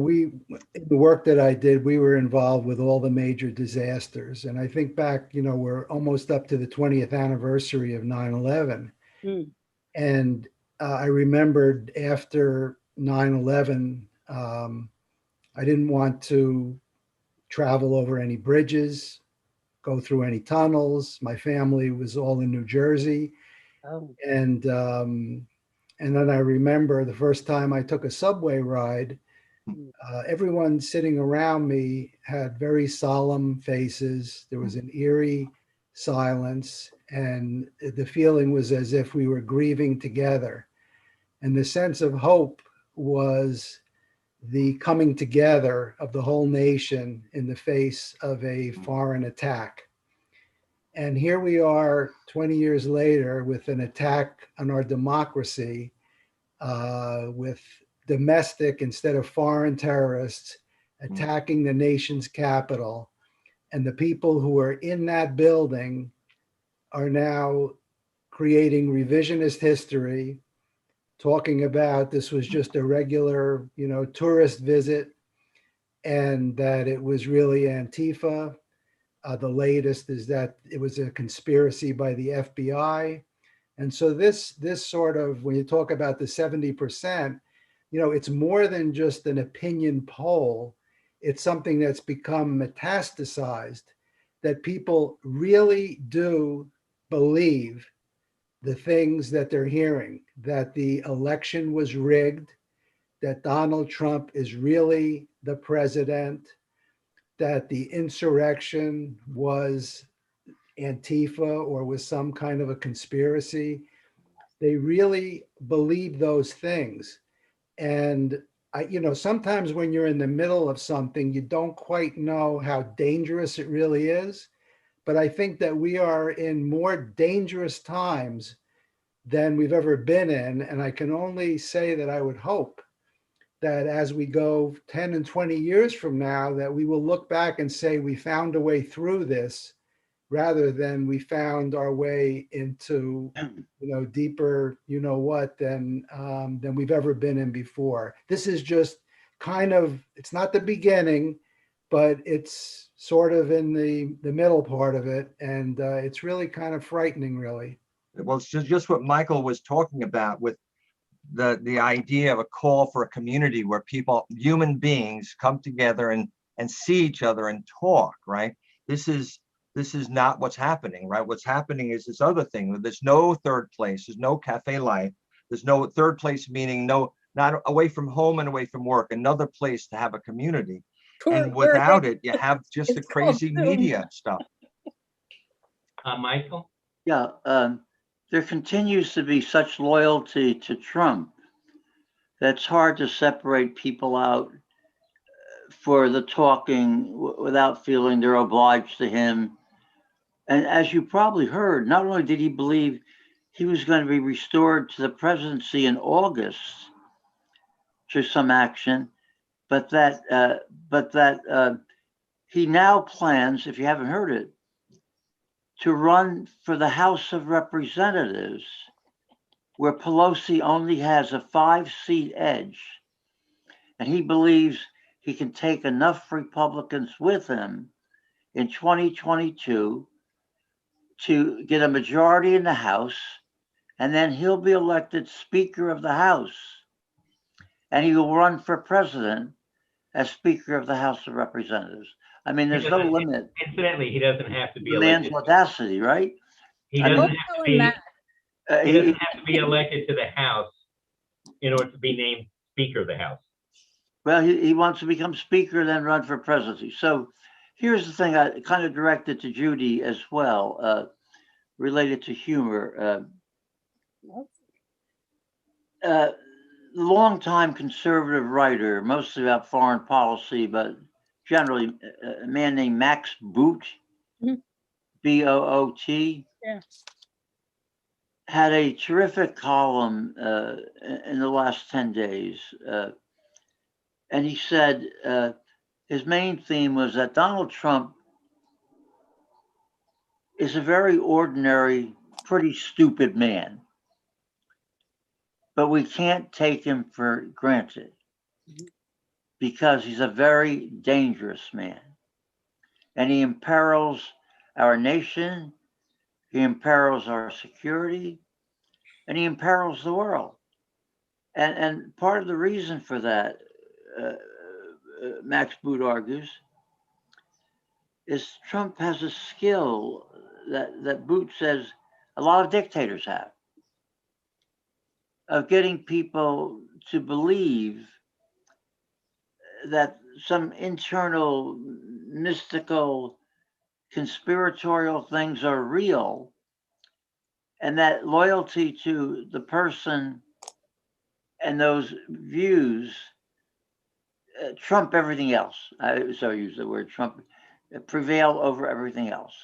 the work that I did, we were involved with all the major disasters. And I think back, you know, we're almost up to the 20th anniversary of 9/11. And I remembered after 9/11, I didn't want to travel over any bridges, go through any tunnels. My family was all in New Jersey. Oh. And then I remember the first time I took a subway ride, everyone sitting around me had very solemn faces. There was an eerie silence, and the feeling was as if we were grieving together. And the sense of hope was the coming together of the whole nation in the face of a foreign attack. And here we are 20 years later with an attack on our democracy, with domestic instead of foreign terrorists attacking the nation's capital. And the people who are in that building are now creating revisionist history, talking about this was just a regular, tourist visit, and that it was really Antifa. The latest is that it was a conspiracy by the FBI. And so this sort of, when you talk about the 70%, it's more than just an opinion poll. It's something that's become metastasized, that people really do believe the things that they're hearing, that the election was rigged, that Donald Trump is really the president, that the insurrection was Antifa or was some kind of a conspiracy. They really believe those things. And sometimes when you're in the middle of something, you don't quite know how dangerous it really is. But I think that we are in more dangerous times than we've ever been in. And I can only say that I would hope that as we go 10 and 20 years from now, that we will look back and say we found a way through this, rather than we found our way into, deeper, than we've ever been in before. This is just kind of, it's not the beginning, but it's sort of in the middle part of it. And it's really kind of frightening, really. Well, it's just what Michael was talking about with the idea of a call for a community where people, human beings, come together and see each other and talk, right? This is not what's happening, right? What's happening is this other thing. There's no third place. There's no cafe life. There's no third place, meaning not away from home and away from work, another place to have a community. And without it, you have just the crazy media stuff. Michael? Yeah, there continues to be such loyalty to Trump that it's hard to separate people out for the talking without feeling they're obliged to him. And as you probably heard, not only did he believe he was going to be restored to the presidency in August through some action, but that he now plans, if you haven't heard it, to run for the House of Representatives, where Pelosi only has a 5-seat edge. And he believes he can take enough Republicans with him in 2022 to get a majority in the House, and then he'll be elected Speaker of the House. And he will run for president as Speaker of the House of Representatives. I mean, there's no limit. Incidentally, he doesn't have to be The man's elected. audacity, right? He doesn't have to be. He doesn't have to be elected to the House in order to be named Speaker of the House. Well, he wants to become Speaker, then run for presidency. So here's the thing I kind of directed to Judy as well, related to humor. Longtime conservative writer, mostly about foreign policy, but generally a man named Max Boot, B-O-O-T. Yeah. Had a terrific column in the last 10 days. And he said his main theme was that Donald Trump is a very ordinary, pretty stupid man, but we can't take him for granted because he's a very dangerous man. And he imperils our nation, he imperils our security, and he imperils the world. And part of the reason for that, Max Boot argues, is Trump has a skill that Boot says a lot of dictators have, of getting people to believe that some internal mystical conspiratorial things are real, and that loyalty to the person and those views trump everything else. I use the word trump, prevail over everything else.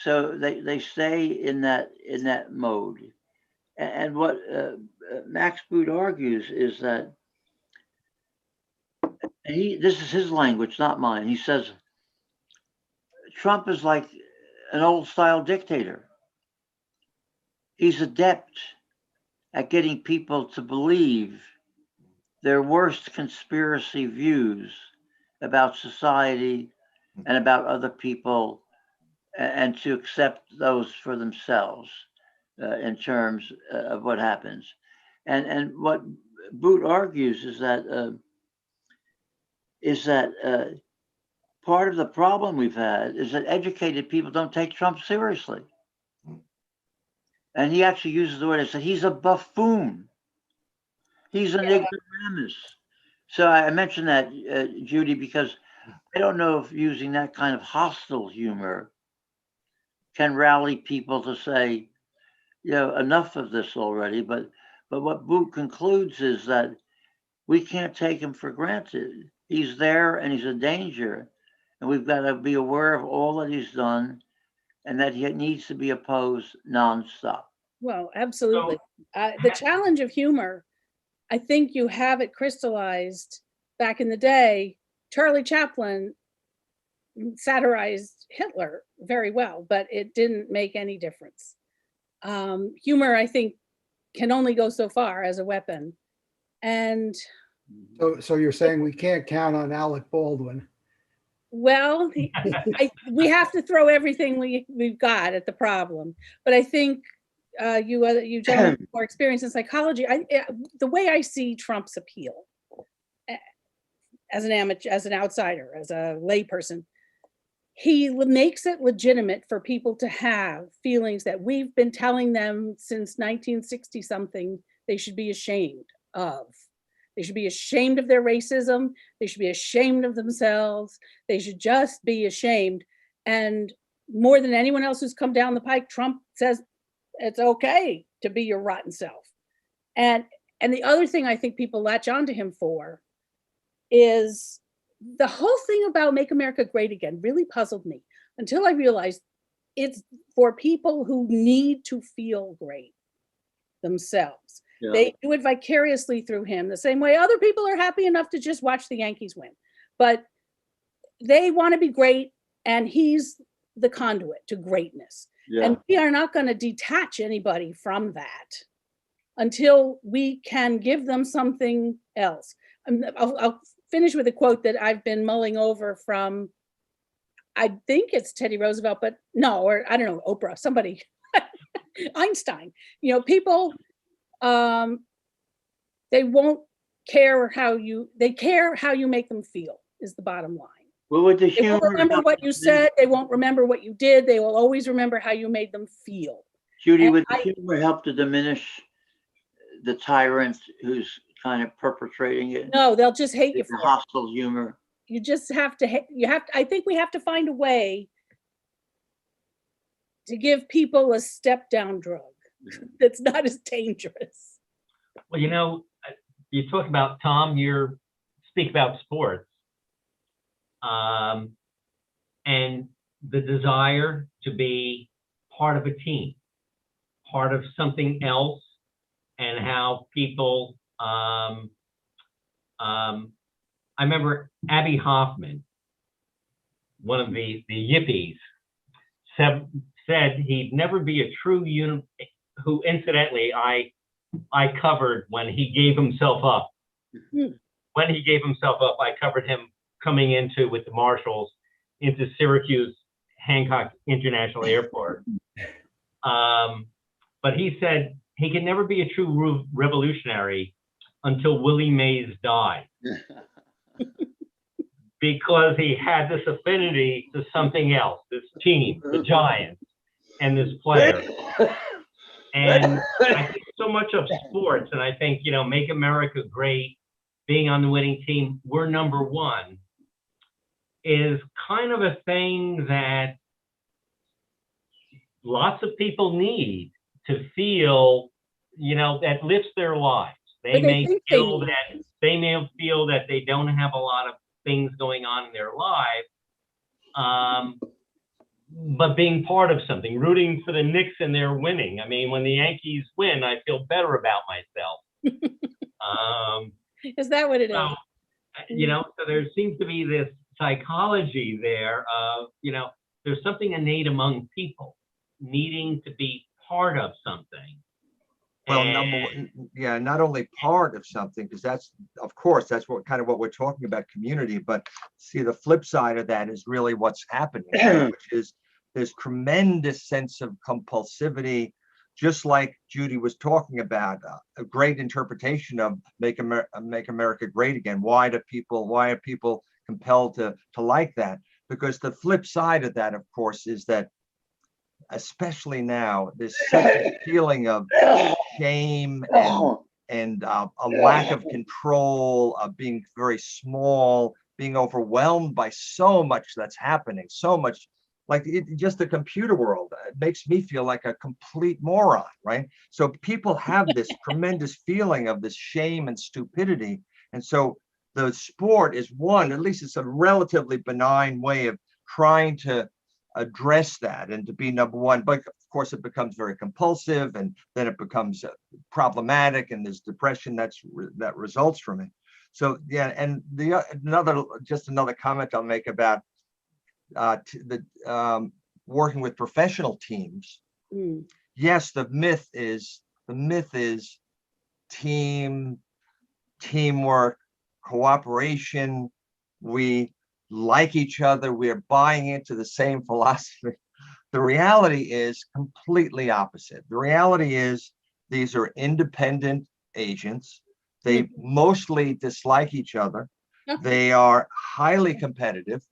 So they stay in that mode. And what Max Boot argues is that this is his language, not mine. He says Trump is like an old style dictator. He's adept at getting people to believe their worst conspiracy views about society and about other people, and to accept those for themselves in terms of what happens. And what Boot argues is that part of the problem we've had is that educated people don't take Trump seriously. And he actually uses the word, I said, he's a buffoon. He's an ignoramus. So I mentioned that, Judy, because I don't know if using that kind of hostile humor can rally people to say, enough of this already. But what Boot concludes is that we can't take him for granted. He's there and he's a danger. And we've got to be aware of all that he's done and that he needs to be opposed nonstop. Well, absolutely. The challenge of humor, I think you have it crystallized back in the day. Charlie Chaplin satirized Hitler very well, but it didn't make any difference. Humor, I think, can only go so far as a weapon. And So you're saying we can't count on Alec Baldwin? well, we have to throw everything we've got at the problem. But I think you gentlemen have more experience in psychology. The way I see Trump's appeal as an amateur, as an outsider, as a layperson, he makes it legitimate for people to have feelings that we've been telling them since 1960 something they should be ashamed of. They should be ashamed of their racism. They should be ashamed of themselves. They should just be ashamed. And more than anyone else who's come down the pike, Trump says it's okay to be your rotten self. And the other thing I think people latch onto him for is the whole thing about Make America Great Again really puzzled me until I realized it's for people who need to feel great themselves. Yeah. They do it vicariously through him, the same way other people are happy enough to just watch the Yankees win. But they want to be great, and he's the conduit to greatness. Yeah. And we are not going to detach anybody from that until we can give them something else. I'll finish with a quote that I've been mulling over from, I think it's Teddy Roosevelt, but no, or I don't know, Oprah, somebody, Einstein. People, they won't care they care how you make them feel is the bottom line. Well, with the they won't remember what you said. They won't remember what you did. They will always remember how you made them feel. Judy, would the humor help to diminish the tyrant who's kind of perpetrating it? No, they'll just hate you for the hostile humor. You just have to, I think we have to find a way to give people a step down drug that's not as dangerous. Well, you talk about, Tom, speak about sports. And the desire to be part of a team, part of something else, and how people, I remember Abby Hoffman, one of the yippies, said he'd never be a true who incidentally I covered when he gave himself up. When he gave himself up, I covered him coming with the marshals into Syracuse Hancock International Airport. But he said he could never be a true revolutionary until Willie Mays died. Because he had this affinity to something else, this team, the Giants, and this player. And I think so much of sports, and I think, Make America Great, being on the winning team, we're number one, is kind of a thing that lots of people need to feel, that lifts their lives. They may feel that they don't have a lot of things going on in their life, but being part of something, rooting for the Knicks and their winning. I mean, when the Yankees win, I feel better about myself. Is that what it is? So there seems to be this psychology there of, there's something innate among people needing to be part of something. Well, And yeah, not only part of something, because that's, of course, that's what kind of what we're talking about, community. But see, the flip side of that is really what's happening, right? Which is this tremendous sense of compulsivity, just like Judy was talking about, a great interpretation of Make America Great Again. Why are people compelled to like that? Because the flip side of that, of course, is that especially now, there's such a feeling of shame and a lack of control, of being very small, being overwhelmed by so much that's happening, so much like just the computer world. It makes me feel like a complete moron, right? So people have this tremendous feeling of this shame and stupidity. And so the sport is one, at least it's a relatively benign way of trying to address that and to be number one. But of course, it becomes very compulsive, and then it becomes problematic, and there's depression that results from it. So yeah, and another comment I'll make about working with professional teams. Yes, the myth is teamwork, cooperation. We like each other. We are buying into the same philosophy. The reality is completely opposite. The reality is these are independent agents. They mostly dislike each other. They are highly competitive.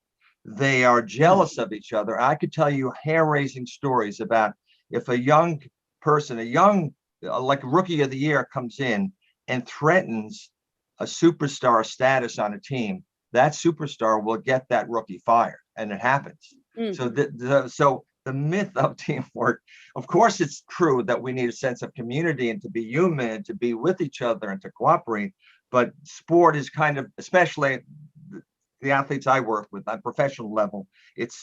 They are jealous of each other. I could tell you hair-raising stories about if a young person, like rookie of the year, comes in and threatens a superstar status on a team, that superstar will get that rookie fired, and it happens. So the myth of teamwork, of course, it's true that we need a sense of community and to be human and to be with each other and to cooperate. But sport is kind of, especially the athletes I work with on professional level, it's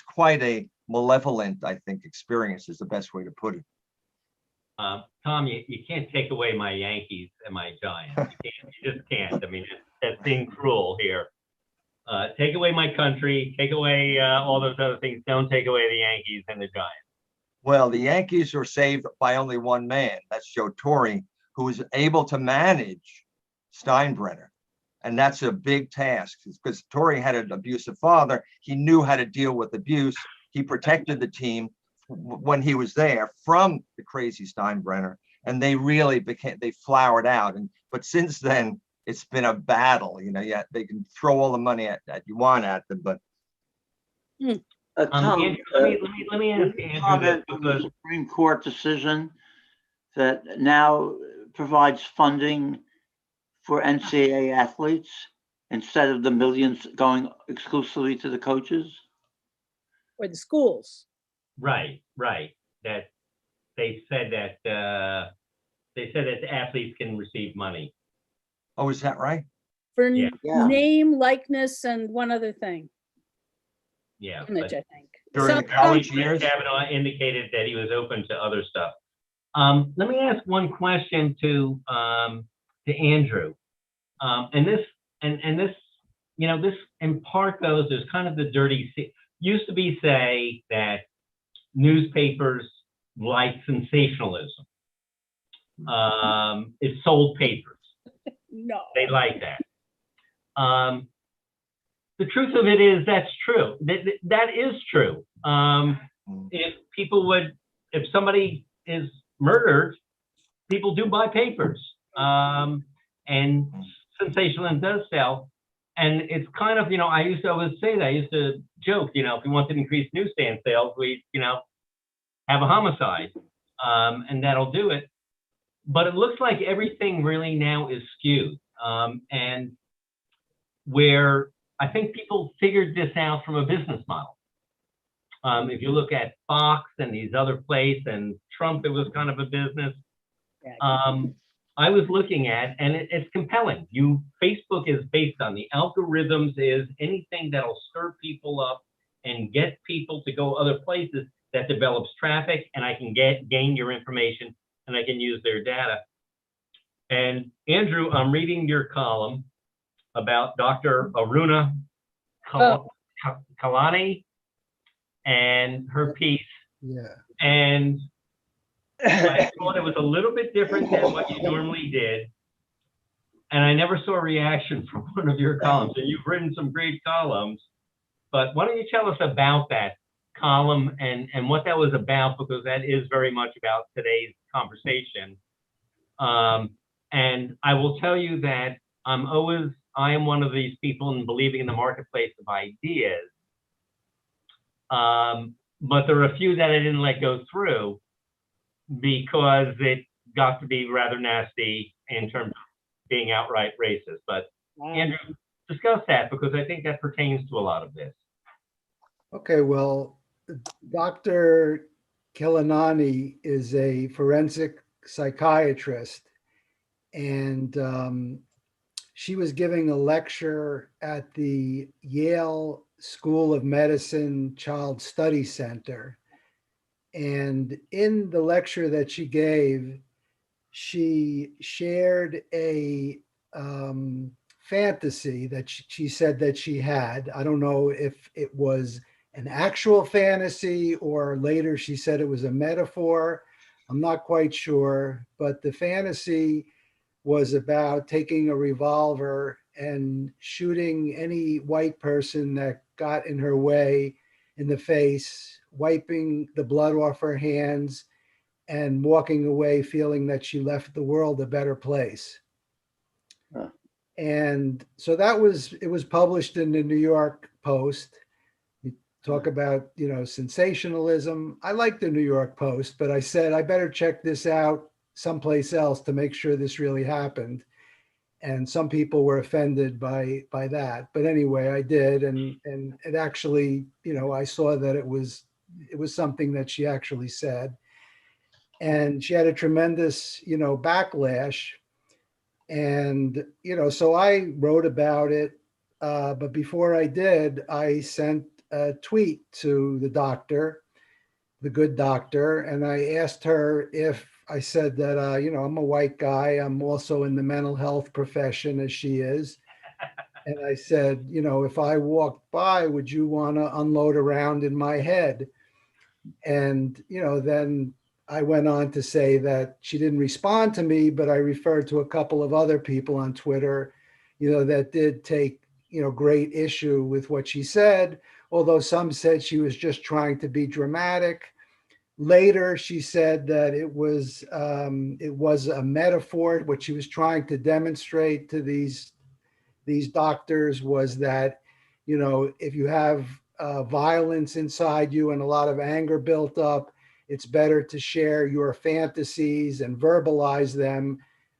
quite a malevolent, I think, experience is the best way to put it. Tom, you can't take away my Yankees and my Giants. You just can't. I mean, that's being cruel here. Take away my country, take away all those other things. Don't take away the Yankees and the Giants. Well, the Yankees were saved by only one man. That's Joe Torre, who was able to manage Steinbrenner. And that's a big task because Torre had an abusive father. He knew how to deal with abuse. He protected the team when he was there from the crazy Steinbrenner, and they really they flowered out. But since then, it's been a battle. Yeah, they can throw all the money that you want at them, but Tom, Andrew, let me ask Andrew comment on the Supreme Court decision that now provides funding for NCAA athletes instead of the millions going exclusively to the coaches? Or the schools. Right. That they said that the athletes can receive money. Oh, is that right? For Yeah. name, likeness, and one other thing. Yeah. Image, I think. During the college years, Kavanaugh indicated that he was open to other stuff. Let me ask one question to Andrew, and this, this in part goes as kind of the dirty. Used to be say that newspapers like sensationalism. It sold papers. No. They like that. The truth of it is that's true. That is true. If somebody is murdered, people do buy papers. And sensationalism does sell. And it's kind of, I used to always say that. I used to joke, if we want to increase newsstand sales, we, have a homicide, and that'll do it. But it looks like everything really now is skewed. And where I think people figured this out from a business model. If you look at Fox and these other places and Trump, it was kind of a business. I was looking at, and it's compelling. Facebook is based on the algorithms, is anything that'll stir people up and get people to go other places that develops traffic, and I can gain your information and I can use their data. And Andrew, I'm reading your column about Dr. Aruna Kalani and her piece. Yeah. And I thought it was a little bit different than what you normally did. And I never saw a reaction from one of your columns. And you've written some great columns, but why don't you tell us about that column and what that was about, because that is very much about today's conversation. And I will tell you that I am one of these people in believing in the marketplace of ideas. But there are a few that I didn't let go through because it got to be rather nasty in terms of being outright racist. But Andrew, discuss that, because I think that pertains to a lot of this. Okay, well, Dr. Kilanani is a forensic psychiatrist, and she was giving a lecture at the Yale School of Medicine Child Study Center. And in the lecture that she gave, she shared a fantasy that she said that she had. I don't know if it was an actual fantasy or later she said it was a metaphor. I'm not quite sure, but the fantasy was about taking a revolver and shooting any white person that got in her way in the face, wiping the blood off her hands, and walking away feeling that she left the world a better place. Huh. And so it was published in the New York Post. You talk about, sensationalism. I like the New York Post, but I said, I better check this out someplace else to make sure this really happened. And some people were offended by that. But anyway, I did. And it actually, I saw that it was something that she actually said. And she had a tremendous, backlash. And, so I wrote about it. But before I did, I sent a tweet to the doctor, the good doctor, and I asked her if I said that, I'm a white guy. I'm also in the mental health profession as she is. And I said, if I walked by, would you want to unload a round in my head? And, then I went on to say that she didn't respond to me, but I referred to a couple of other people on Twitter, that did take, great issue with what she said, although some said she was just trying to be dramatic. Later, she said that it was a metaphor. What she was trying to demonstrate to these doctors was that, if you have violence inside you and a lot of anger built up, it's better to share your fantasies and verbalize them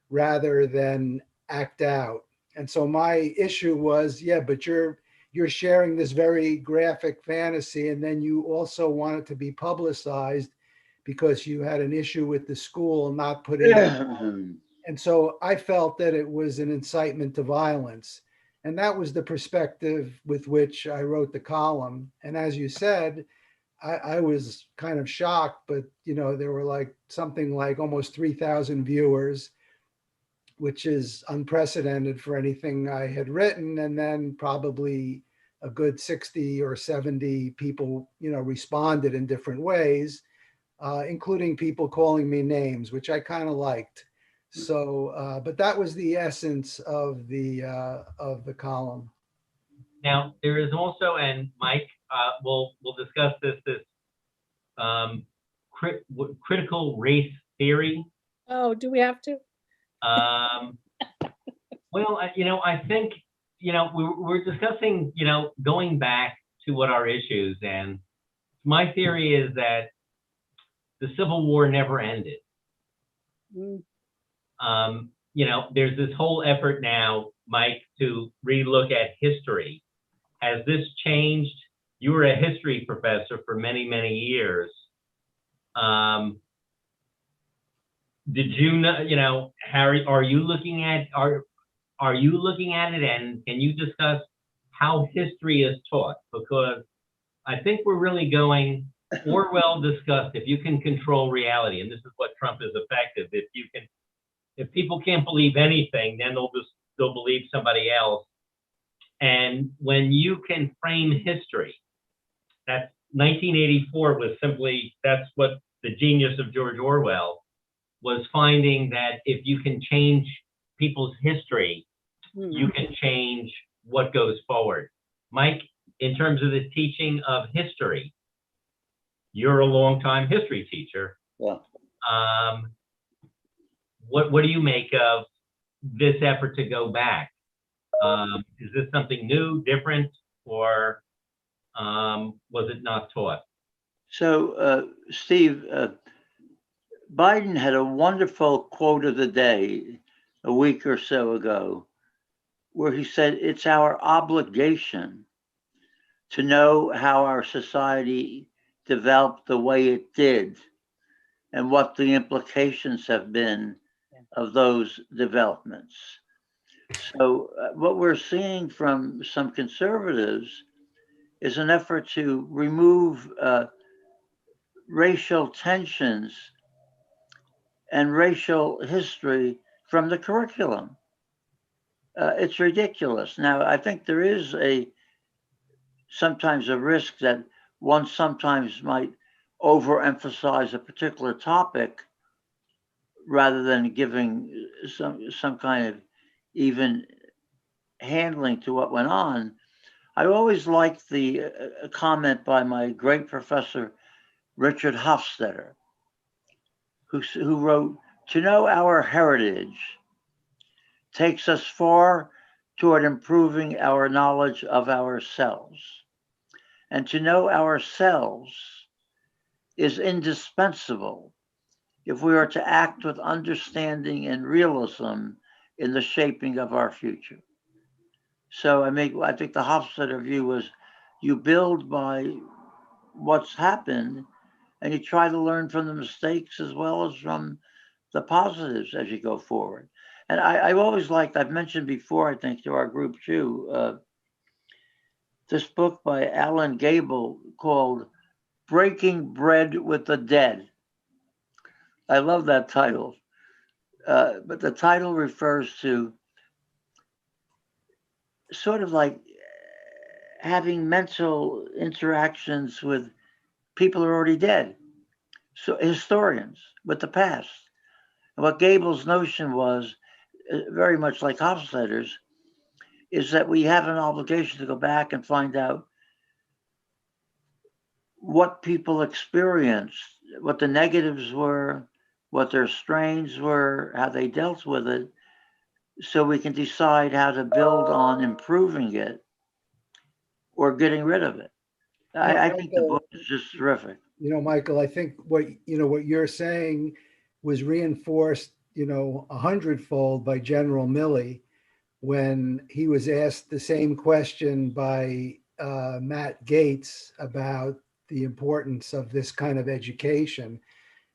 rather than act out. And so my issue was, yeah, but you're sharing this very graphic fantasy, and then you also want it to be publicized because you had an issue with the school not putting it out. And so I felt that it was an incitement to violence. And that was the perspective with which I wrote the column. And as you said, I was kind of shocked, but there were something like almost 3,000 viewers, which is unprecedented for anything I had written. And then probably a good 60 or 70 people, responded in different ways, including people calling me names, which I kind of liked. So, but that was the essence of the column. Now, there is also, and Mike, we'll discuss this critical race theory. Oh, do we have to? Well, I think, we're discussing, going back to what our issues, and my theory is that the Civil War never ended. Mm. There's this whole effort now, Mike, to relook at history. Has this changed? You were a history professor for many, many years. Did you know, Harry, are you looking at it, and can you discuss how history is taught? Because I think we're really going, Orwell discussed, if you can control reality, and this is what Trump is effective. If people can't believe anything, then they'll believe somebody else. And when you can frame history, that's 1984 was simply, that's what the genius of George Orwell, was finding that if you can change people's history, you can change what goes forward. Mike, in terms of the teaching of history, you're a longtime history teacher. Yeah. What do you make of this effort to go back? Is this something new, different, or was it not taught? So, Steve, Biden had a wonderful quote of the day a week or so ago, where he said, "It's our obligation to know how our society developed the way it did and what the implications have been of those developments." So, what we're seeing from some conservatives is an effort to remove racial tensions and racial history from the curriculum. It's ridiculous. Now, I think there is sometimes a risk that one sometimes might overemphasize a particular topic rather than giving some kind of even handling to what went on. I always liked the comment by my great professor, Richard Hofstadter, who wrote, "To know our heritage takes us far toward improving our knowledge of ourselves. And to know ourselves is indispensable if we are to act with understanding and realism in the shaping of our future." So, I think the Hofstadter view was you build by what's happened and you try to learn from the mistakes as well as from the positives as you go forward. And I've always liked, I've mentioned before, I think to our group too, this book by Alan Gable called Breaking Bread with the Dead. I love that title. But the title refers to sort of like having mental interactions with people who are already dead. So historians with the past. And what Gable's notion was, very much like Hofstadter's, is that we have an obligation to go back and find out what people experienced, what the negatives were, what their strains were, how they dealt with it, so we can decide how to build on improving it or getting rid of it. I think the book is just terrific. Michael, I think what you're saying was reinforced, 100-fold by General Milley when he was asked the same question by Matt Gaetz about the importance of this kind of education,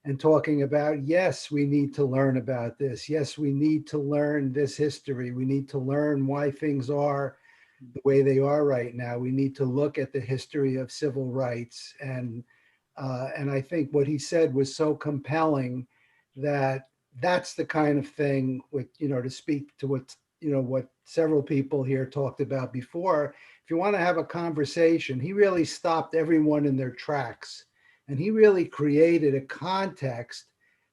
and talking about, yes, we need to learn about this. Yes, we need to learn this history. We need to learn why things are the way they are right now. We need to look at the history of civil rights. And I think what he said was so compelling that that's the kind of thing with, to speak to what several people here talked about before. If you want to have a conversation, he really stopped everyone in their tracks. And he really created a context,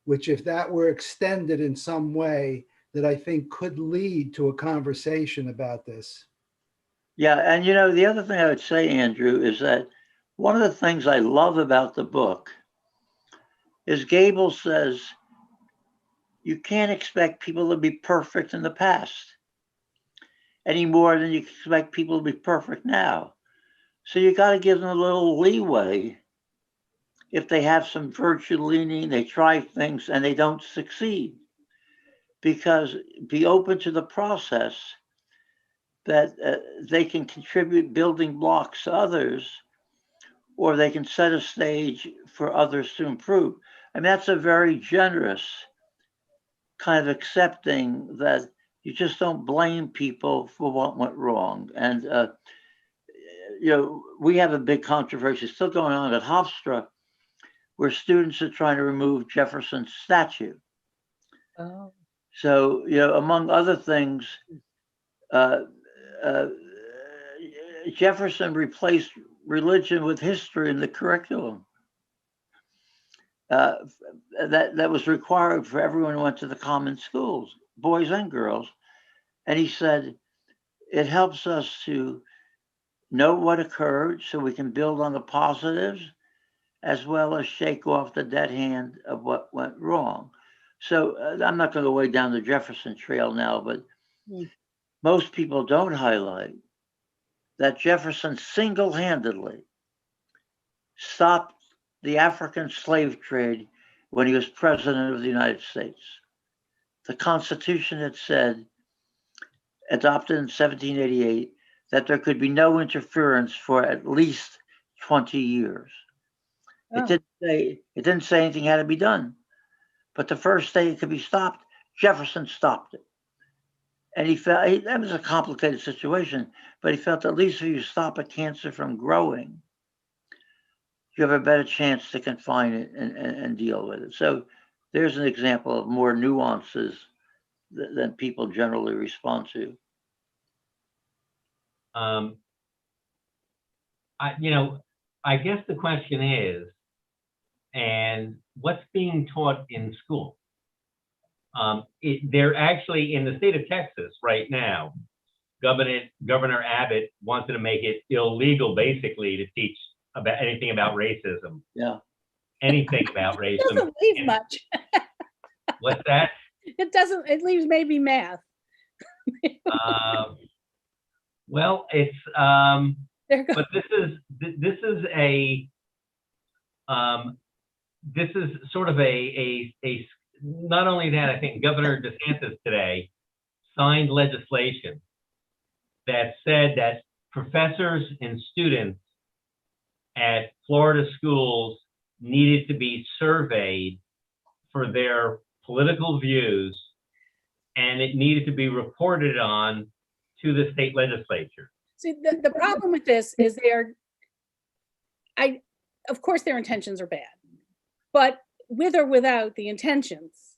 which if that were extended in some way, that I think could lead to a conversation about this. Yeah, and the other thing I would say, Andrew, is that one of the things I love about the book is Gable says you can't expect people to be perfect in the past any more than you expect people to be perfect now. So you got to give them a little leeway. If they have some virtue leaning, they try things and they don't succeed, because be open to the process that they can contribute building blocks to others, or they can set a stage for others to improve. I mean, that's a very generous kind of accepting that you just don't blame people for what went wrong. And, we have a big controversy still going on at Hofstra, where students are trying to remove Jefferson's statue. Oh. So, among other things, Jefferson replaced religion with history in the curriculum. that was required for everyone who went to the common schools, boys and girls. And he said, it helps us to know what occurred so we can build on the positives as well as shake off the dead hand of what went wrong. So I'm not going to go way down the Jefferson Trail now, but most people don't highlight that Jefferson single-handedly stopped the African slave trade when he was president of the United States. The Constitution had said, adopted in 1788, that there could be no interference for at least 20 years. Oh. It didn't say anything had to be done. But the first day it could be stopped, Jefferson stopped it. And he felt that was a complicated situation, but he felt at least if you stop a cancer from growing, you have a better chance to confine it and deal with it. So there's an example of more nuances than people generally respond to. I guess the question is, and what's being taught in school? They're actually in the state of Texas right now. Governor Abbott wanted to make it illegal, basically, to teach about anything about racism. Yeah. Anything about It racism. doesn't leave much. What's that? It doesn't, it leaves maybe math. Well, it's There goes. but this is sort of a not only that, I think Governor DeSantis today signed legislation that said that professors and students at Florida schools needed to be surveyed for their political views, and it needed to be reported on to the state legislature. See, the problem with this is of course their intentions are bad, but with or without the intentions,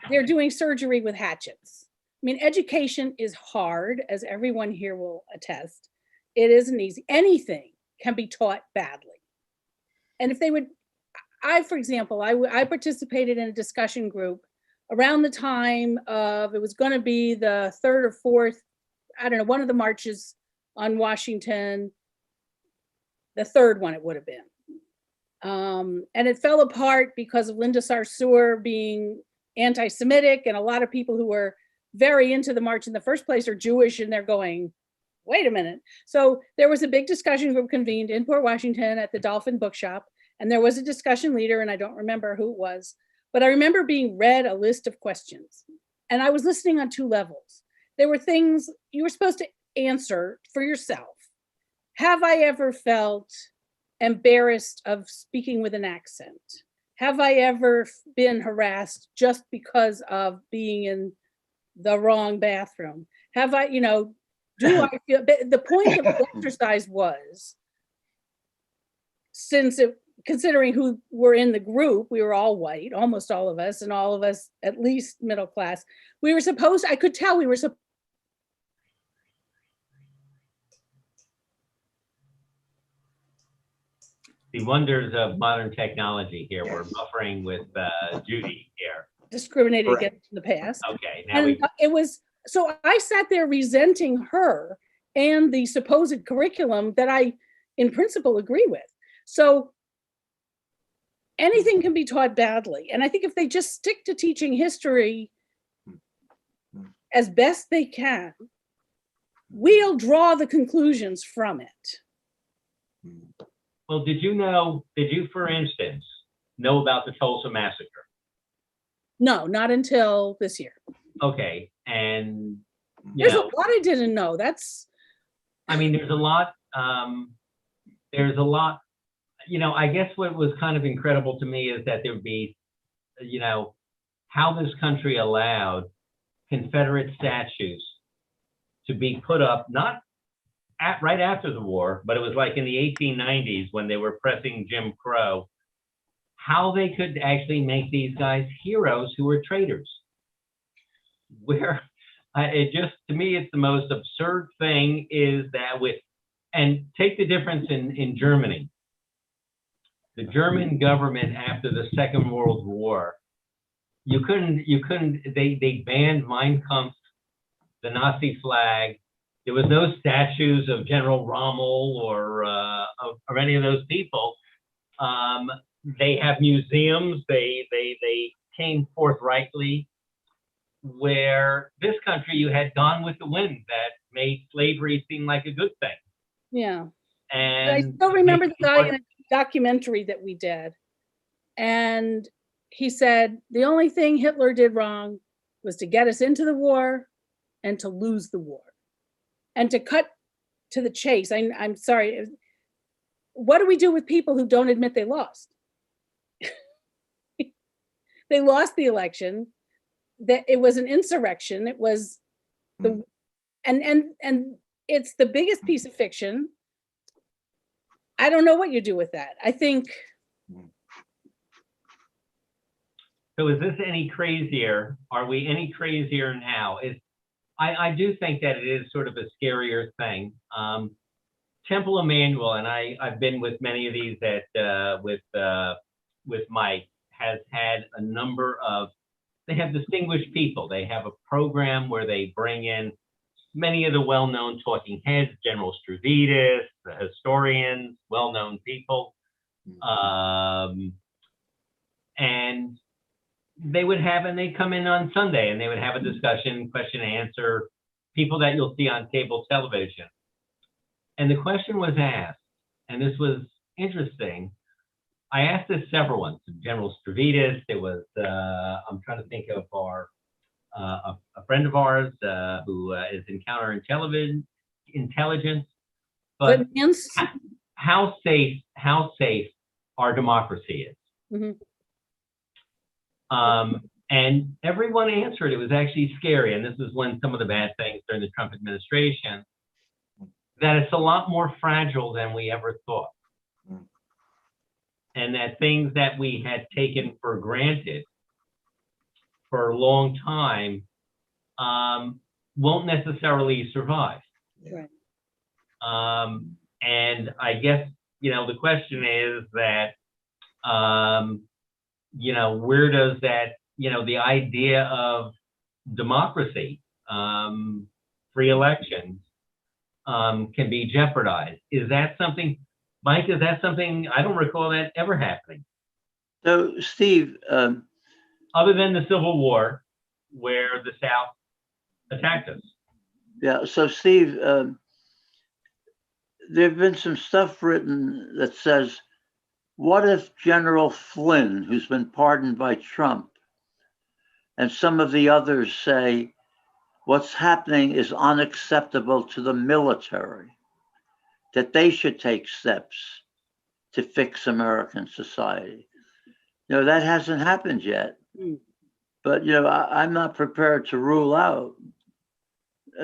they're doing surgery with hatchets. I mean, education is hard, as everyone here will attest. It isn't easy. Anything can be taught badly. And if they would, for example, I participated in a discussion group around the time of, it was going to be the 3rd or 4th, I don't know, one of the marches on Washington, the 3rd one it would have been. And it fell apart because of Linda Sarsour being anti-Semitic, and a lot of people who were very into the march in the first place are Jewish, and they're going, wait a minute. So there was a big discussion group convened in Port Washington at the Dolphin Bookshop, and there was a discussion leader, and I don't remember who it was, but I remember being read a list of questions, and I was listening on 2 levels. There were things you were supposed to answer for yourself. Have I ever felt embarrassed of speaking with an accent? Have I ever been harassed just because of being in the wrong bathroom? Have I, do I feel, the point of the exercise was, considering who were in the group, we were all white, almost all of us, and all of us at least middle class. I could tell we were supposed. The wonders of modern technology here. We're buffering with Judy here. Discriminated Correct. against in the past. Okay, now And it was, so I sat there resenting her and the supposed curriculum that I, in principle, agree with. So anything can be taught badly. And I think if they just stick to teaching history as best they can, we'll draw the conclusions from it. Well, did you, for instance, know about the Tulsa Massacre? No, not until this year. Okay, and There's a lot I didn't know. I mean, there's a lot, I guess what was kind of incredible to me is that there would be, how this country allowed Confederate statues to be put up, not right after the war, but it was like in the 1890s when they were pressing Jim Crow, how they could actually make these guys heroes who were traitors. To me, it's the most absurd thing is that and take the difference in Germany. the German government after the Second World War, they banned Mein Kampf, the Nazi flag. There was no statues of General Rommel or any of those people. They have museums. They came forthrightly. Where this country, you had Gone with the Wind that made slavery seem like a good thing. Yeah. And I still remember the guy in a documentary that we did. And he said, the only thing Hitler did wrong was to get us into the war and to lose the war. And to cut to the chase, I'm sorry, what do we do with people who don't admit they lost? They lost the election, that it was an insurrection. It was the, and it's the biggest piece of fiction. I don't know what you do with that. I think. So is this any crazier? Are we any crazier now? I do think that it is sort of a scarier thing. Temple Emmanuel, and I've been with many of these that with Mike, has had a number of, they have distinguished people. They have a program where they bring in many of the well-known talking heads, General Stavridis, the historians, well-known people. And they'd come in on Sunday and they would have a discussion, question and answer, people that you'll see on cable television. And the question was asked, and this was interesting. I asked this several ones. General Stavridis, there was, I'm trying to think of a friend of ours who is in counterintelligence, but how safe our democracy is. Mhm. And everyone answered it was actually scary. And this is when some of the bad things during the Trump administration, that it's a lot more fragile than we ever thought. And that things that we had taken for granted for a long time won't necessarily survive. Right. And I guess, the question is that, where does that, the idea of democracy, free elections, can be jeopardized. Is that something, Mike, is that something, I don't recall that ever happening. So, Steve, other than the Civil War, where the South attacked us. yeah, so Steve, there've been some stuff written that says, what if General Flynn, who's been pardoned by Trump, and some of the others say, what's happening is unacceptable to the military, that they should take steps to fix American society. That hasn't happened yet. But, I'm not prepared to rule out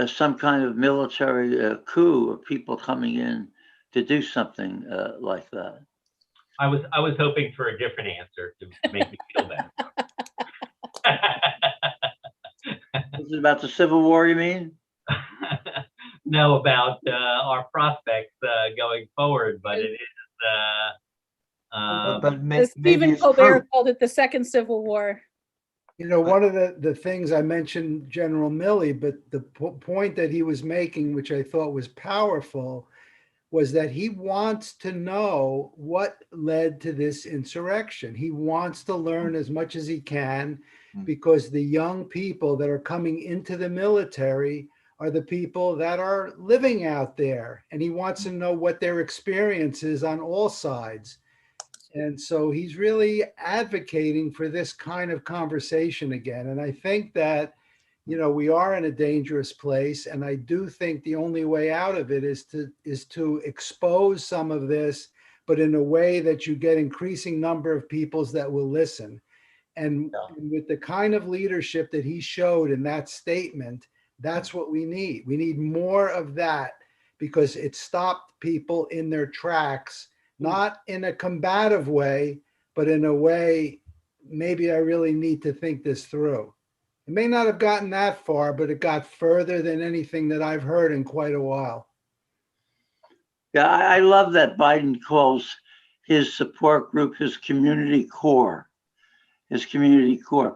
some kind of military coup or people coming in to do something like that. I was hoping for a different answer to make me feel better. This is about the Civil War, you mean? No, about our prospects going forward, but it is. Stephen Colbert called it the Second Civil War. One of the things I mentioned General Milley, but the point that he was making, which I thought was powerful, was that he wants to know what led to this insurrection. He wants to learn as much as he can, because the young people that are coming into the military are the people that are living out there. And he wants to know what their experience is on all sides. And so he's really advocating for this kind of conversation again. And I think that, we are in a dangerous place. And I do think the only way out of it is to expose some of this, but in a way that you get increasing number of peoples that will listen. And with the kind of leadership that he showed in that statement, that's what we need. We need more of that, because it stopped people in their tracks, not in a combative way, but in a way, maybe I really need to think this through. It may not have gotten that far, but it got further than anything that I've heard in quite a while. Yeah, I love that Biden his support group, his community core,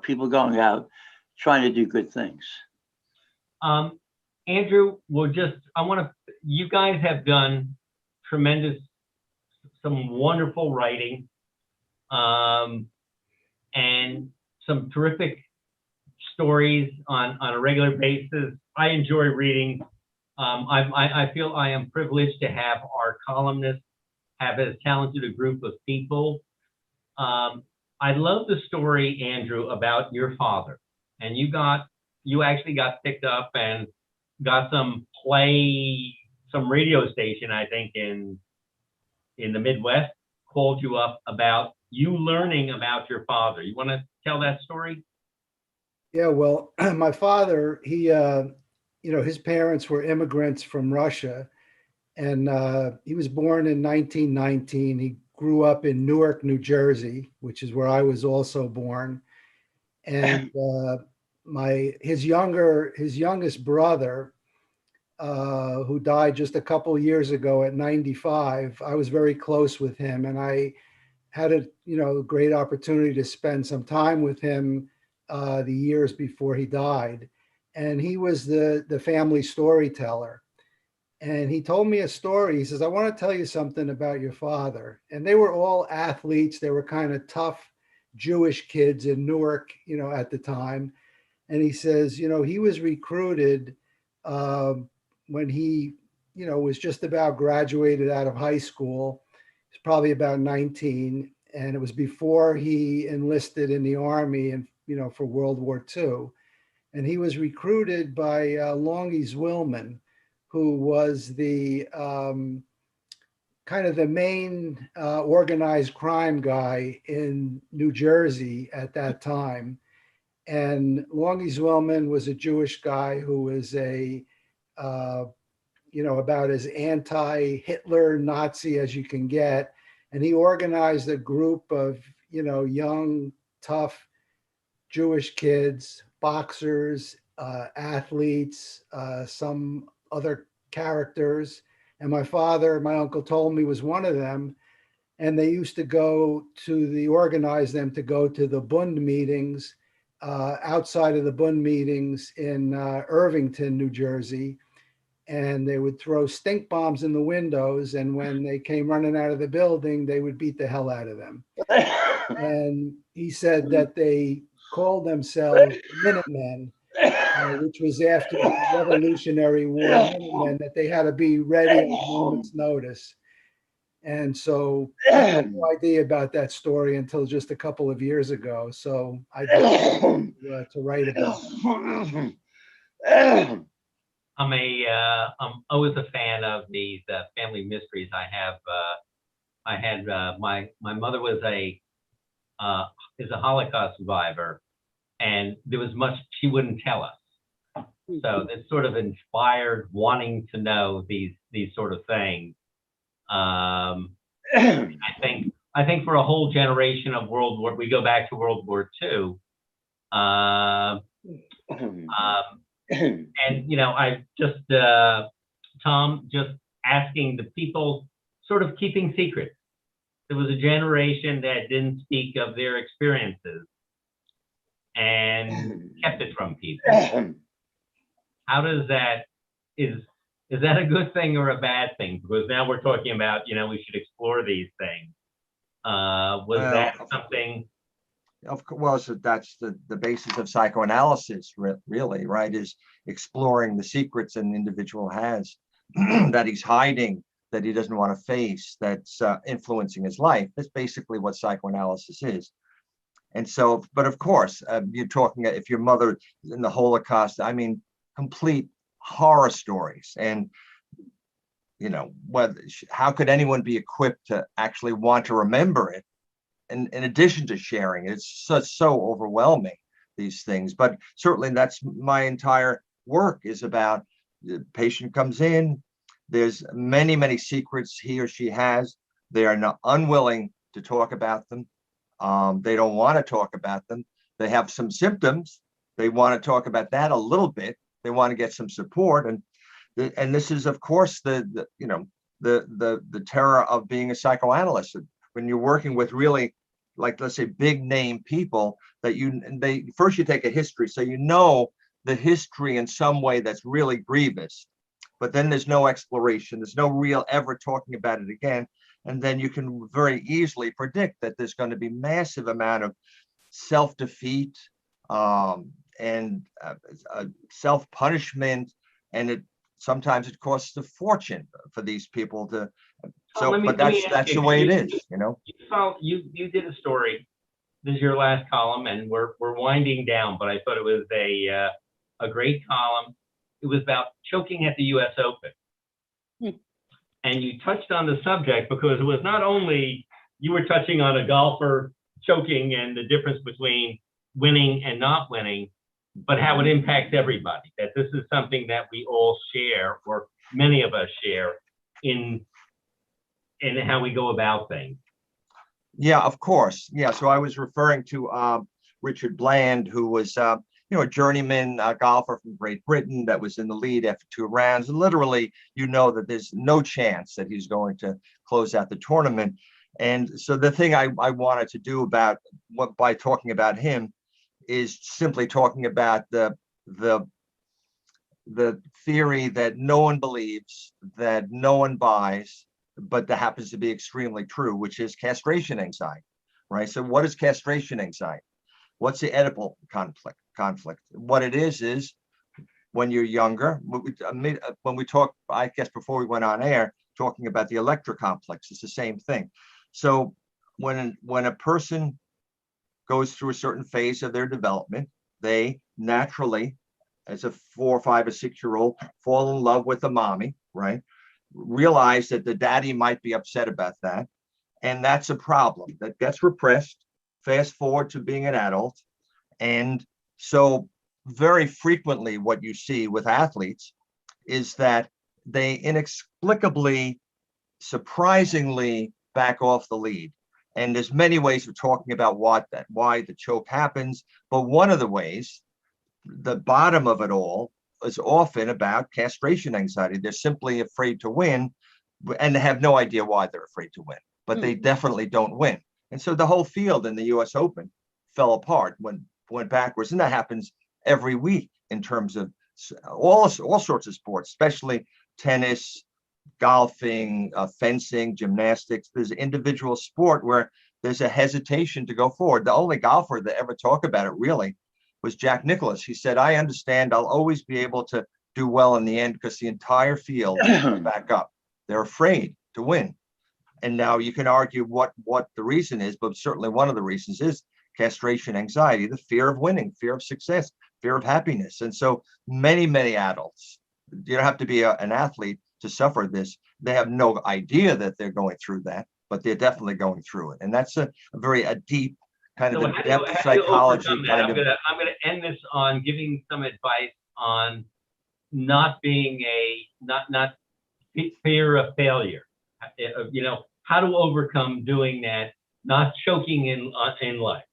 people going out trying to do good things. Andrew, you guys have done some wonderful writing, and some terrific stories on a regular basis. I enjoy reading. I feel I am privileged to have our columnists have as talented a group of people. I love the story, Andrew, about your father, and you actually got picked up and got some radio station, I think in the Midwest, called you up about you learning about your father. You want to tell that story? Yeah, well, my father, his parents were immigrants from Russia, and he was born in 1919. He grew up in Newark, New Jersey, which is where I was also born. And his youngest brother, who died just a couple years ago at 95, I was very close with him, and I had a great opportunity to spend some time with him the years before he died. And he was the family storyteller. And he told me a story. He says, I want to tell you something about your father. And they were all athletes. They were kind of tough Jewish kids in Newark, at the time. And he says, he was recruited when he, was just about graduated out of high school. He's probably about 19. And it was before he enlisted in the Army and, for World War II. And he was recruited by Longy Zwillman, who was the kind of the main organized crime guy in New Jersey at that time. And Longy Zwillman was a Jewish guy who was about as anti-Hitler Nazi as you can get. And he organized a group of, young, tough Jewish kids, boxers, athletes, some other characters. And my uncle told me, was one of them. And they used to organize them to go to the Bund meetings, outside of the Bund meetings in Irvington, New Jersey. And they would throw stink bombs in the windows. And when they came running out of the building, they would beat the hell out of them. And he said that they called themselves Minutemen, which was after the Revolutionary War Minutemen, that they had to be ready at a moment's notice. And so I had no idea about that story until just a couple of years ago. So I decided to write about it. I'm always a fan of these family mysteries. My mother was is a Holocaust survivor, and there was much she wouldn't tell us. So this sort of inspired wanting to know these sort of things. I think for a whole generation of we go back to World War II. And I just Tom, just asking the people, sort of keeping secrets. There was a generation that didn't speak of their experiences and kept it from people. How does that is that a good thing or a bad thing? Because now we're talking about we should explore these things. That something? Of course, that's the basis of psychoanalysis, really, right? Is exploring the secrets an individual has that he's hiding, that he doesn't want to face, that's influencing his life. That's basically what psychoanalysis is. And so, but of course, you're talking, if your mother in the Holocaust, I mean, complete horror stories. And, how could anyone be equipped to actually want to remember it? In addition to sharing, it's so overwhelming, these things. But certainly that's my entire work is about. The patient comes in, there's many, many secrets he or she has. They are not unwilling to talk about them. They don't want to talk about them. They have some symptoms. They want to talk about that a little bit. They want to get some support. And this is, of course, the terror of being a psychoanalyst. when you're working with really, like, let's say, big name people, that first you take a history, so you know the history in some way that's really grievous, but then there's no exploration, there's no real ever talking about it again. And then you can very easily predict that there's going to be massive amount of self-defeat, and self-punishment, and sometimes it costs a fortune for these people to. So, let me but ask that's you, the way it is, you know. You did a story. This is your last column, and we're winding down. But I thought it was a great column. It was about choking at the U.S. Open, and you touched on the subject because it was not only you were touching on a golfer choking and the difference between winning and not winning, but how it impacts everybody. That this is something that we all share, or many of us share, in how we go about things. Yeah, of course. Yeah. So I was referring to Richard Bland, who was a journeyman golfer from Great Britain that was in the lead after 2 rounds. And literally, that there's no chance that he's going to close out the tournament. And so the thing I wanted to do by talking about him is simply talking about the theory that no one believes, that no one buys, but that happens to be extremely true, which is castration anxiety, right? So what is castration anxiety? What's the Oedipal conflict? What it is when you're younger, when we talk, I guess before we went on air, talking about the Electra complex, it's the same thing. So when a person goes through a certain phase of their development, they naturally, as a 4, 5, or 6-year-old, fall in love with the mommy, right? Realize that the daddy might be upset about that. And that's a problem that gets repressed. Fast forward to being an adult. And so very frequently what you see with athletes is that they inexplicably, surprisingly back off the lead. And there's many ways of talking about why the choke happens. But one of the ways, the bottom of it all, is often about castration anxiety. They're simply afraid to win, and they have no idea why they're afraid to win, but they definitely don't win. And so the whole field in the US Open fell apart, went backwards. And that happens every week in terms of all sorts of sports, especially tennis, golfing, fencing, gymnastics. There's individual sport where there's a hesitation to go forward. The only golfer that ever talked about it really was Jack Nicklaus. He said, I understand I'll always be able to do well in the end because the entire field is back up. They're afraid to win. And now you can argue what the reason is, but certainly one of the reasons is castration anxiety, the fear of winning, fear of success, fear of happiness. And so many, many adults, you don't have to be an athlete to suffer this. They have no idea that they're going through that, but they're definitely going through it. And that's a very deep kind of So in-depth how do you psychology overcome that? kind of. I'm gonna end this on giving some advice on not being not fear of failure. How to overcome doing that, not choking in life.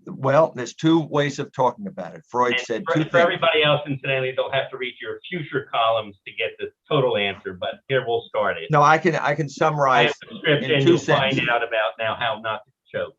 Well, there's 2 ways of talking about it. Freud said 2 For things. everybody else, incidentally, they'll have to read your future columns to get the total answer, but here we'll start it. No, I can I summarize have the script, in and 2 you'll sentences. find out about now how not to choke.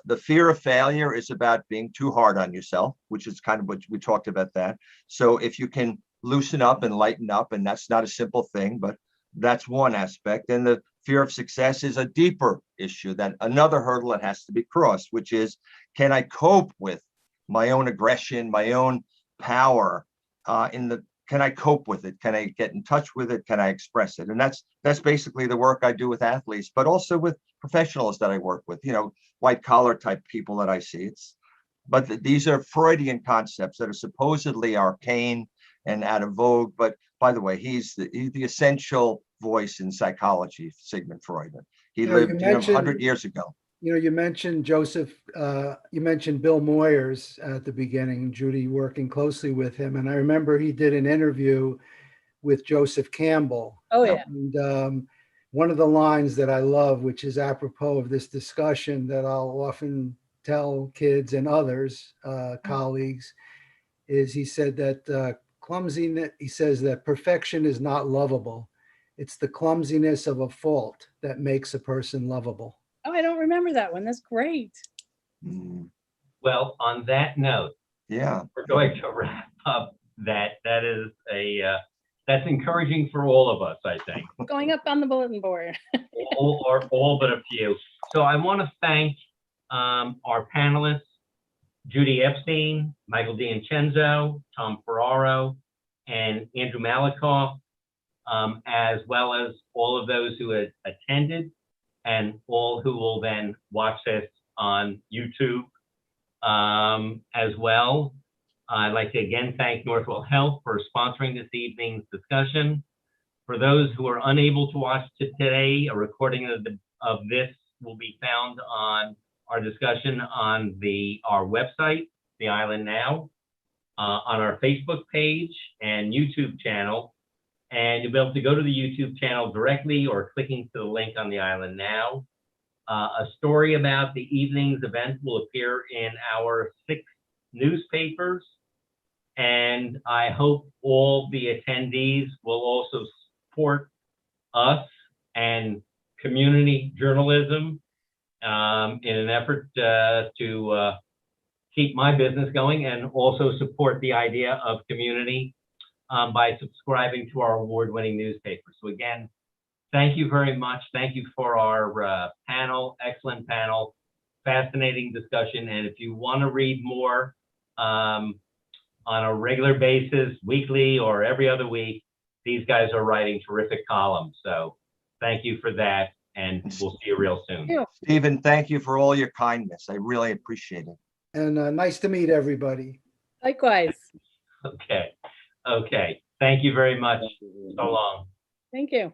The fear of failure is about being too hard on yourself, which is kind of what we talked about that. So if you can loosen up and lighten up, and that's not a simple thing, but that's one aspect. And the fear of success is a deeper issue, that another hurdle that has to be crossed, which is, can I cope with my own aggression, my own power can I cope with it? Can I get in touch with it? Can I express it? And that's basically the work I do with athletes, but also with professionals that I work with, white collar type people that I see. But these are Freudian concepts that are supposedly arcane and out of vogue. But by the way, he's the essential voice in psychology, Sigmund Freud. He lived 100 years ago. You mentioned Joseph, you mentioned Bill Moyers at the beginning, Judy working closely with him. And I remember he did an interview with Joseph Campbell. Oh, yeah. And one of the lines that I love, which is apropos of this discussion that I'll often tell kids and others, colleagues, is he said that he says that perfection is not lovable. It's the clumsiness of a fault that makes a person lovable. Oh, I don't remember that one. That's great. Mm, Well, on that note, yeah. we're going to wrap up that is that's encouraging for all of us, I think. Going up on the bulletin board. All but a few. So I want to thank our panelists, Judy Epstein, Michael D'Incenzo, Tom Ferraro, and Andrew Malikoff, as well as all of those who had attended and all who will then watch this on YouTube as well. I'd like to again thank Northwell Health for sponsoring this evening's discussion. For those who are unable to watch today, a recording of this will be found on our discussion on our website, The Island Now, on our Facebook page and YouTube channel. And you'll be able to go to the YouTube channel directly or clicking to the link on The Island Now. A story about the evening's event will appear in our 6 newspapers. And I hope all the attendees will also support us and community journalism in an effort to keep my business going and also support the idea of community by subscribing to our award-winning newspaper. So again, thank you very much. Thank you for our panel, excellent panel, fascinating discussion. And if you want to read more on a regular basis, weekly or every other week, these guys are writing terrific columns. So thank you for that. And we'll see you real soon. Ew. Stephen, thank you for all your kindness. I really appreciate it. And nice to meet everybody. Likewise. Okay. Okay. Thank you very much. So long. Thank you.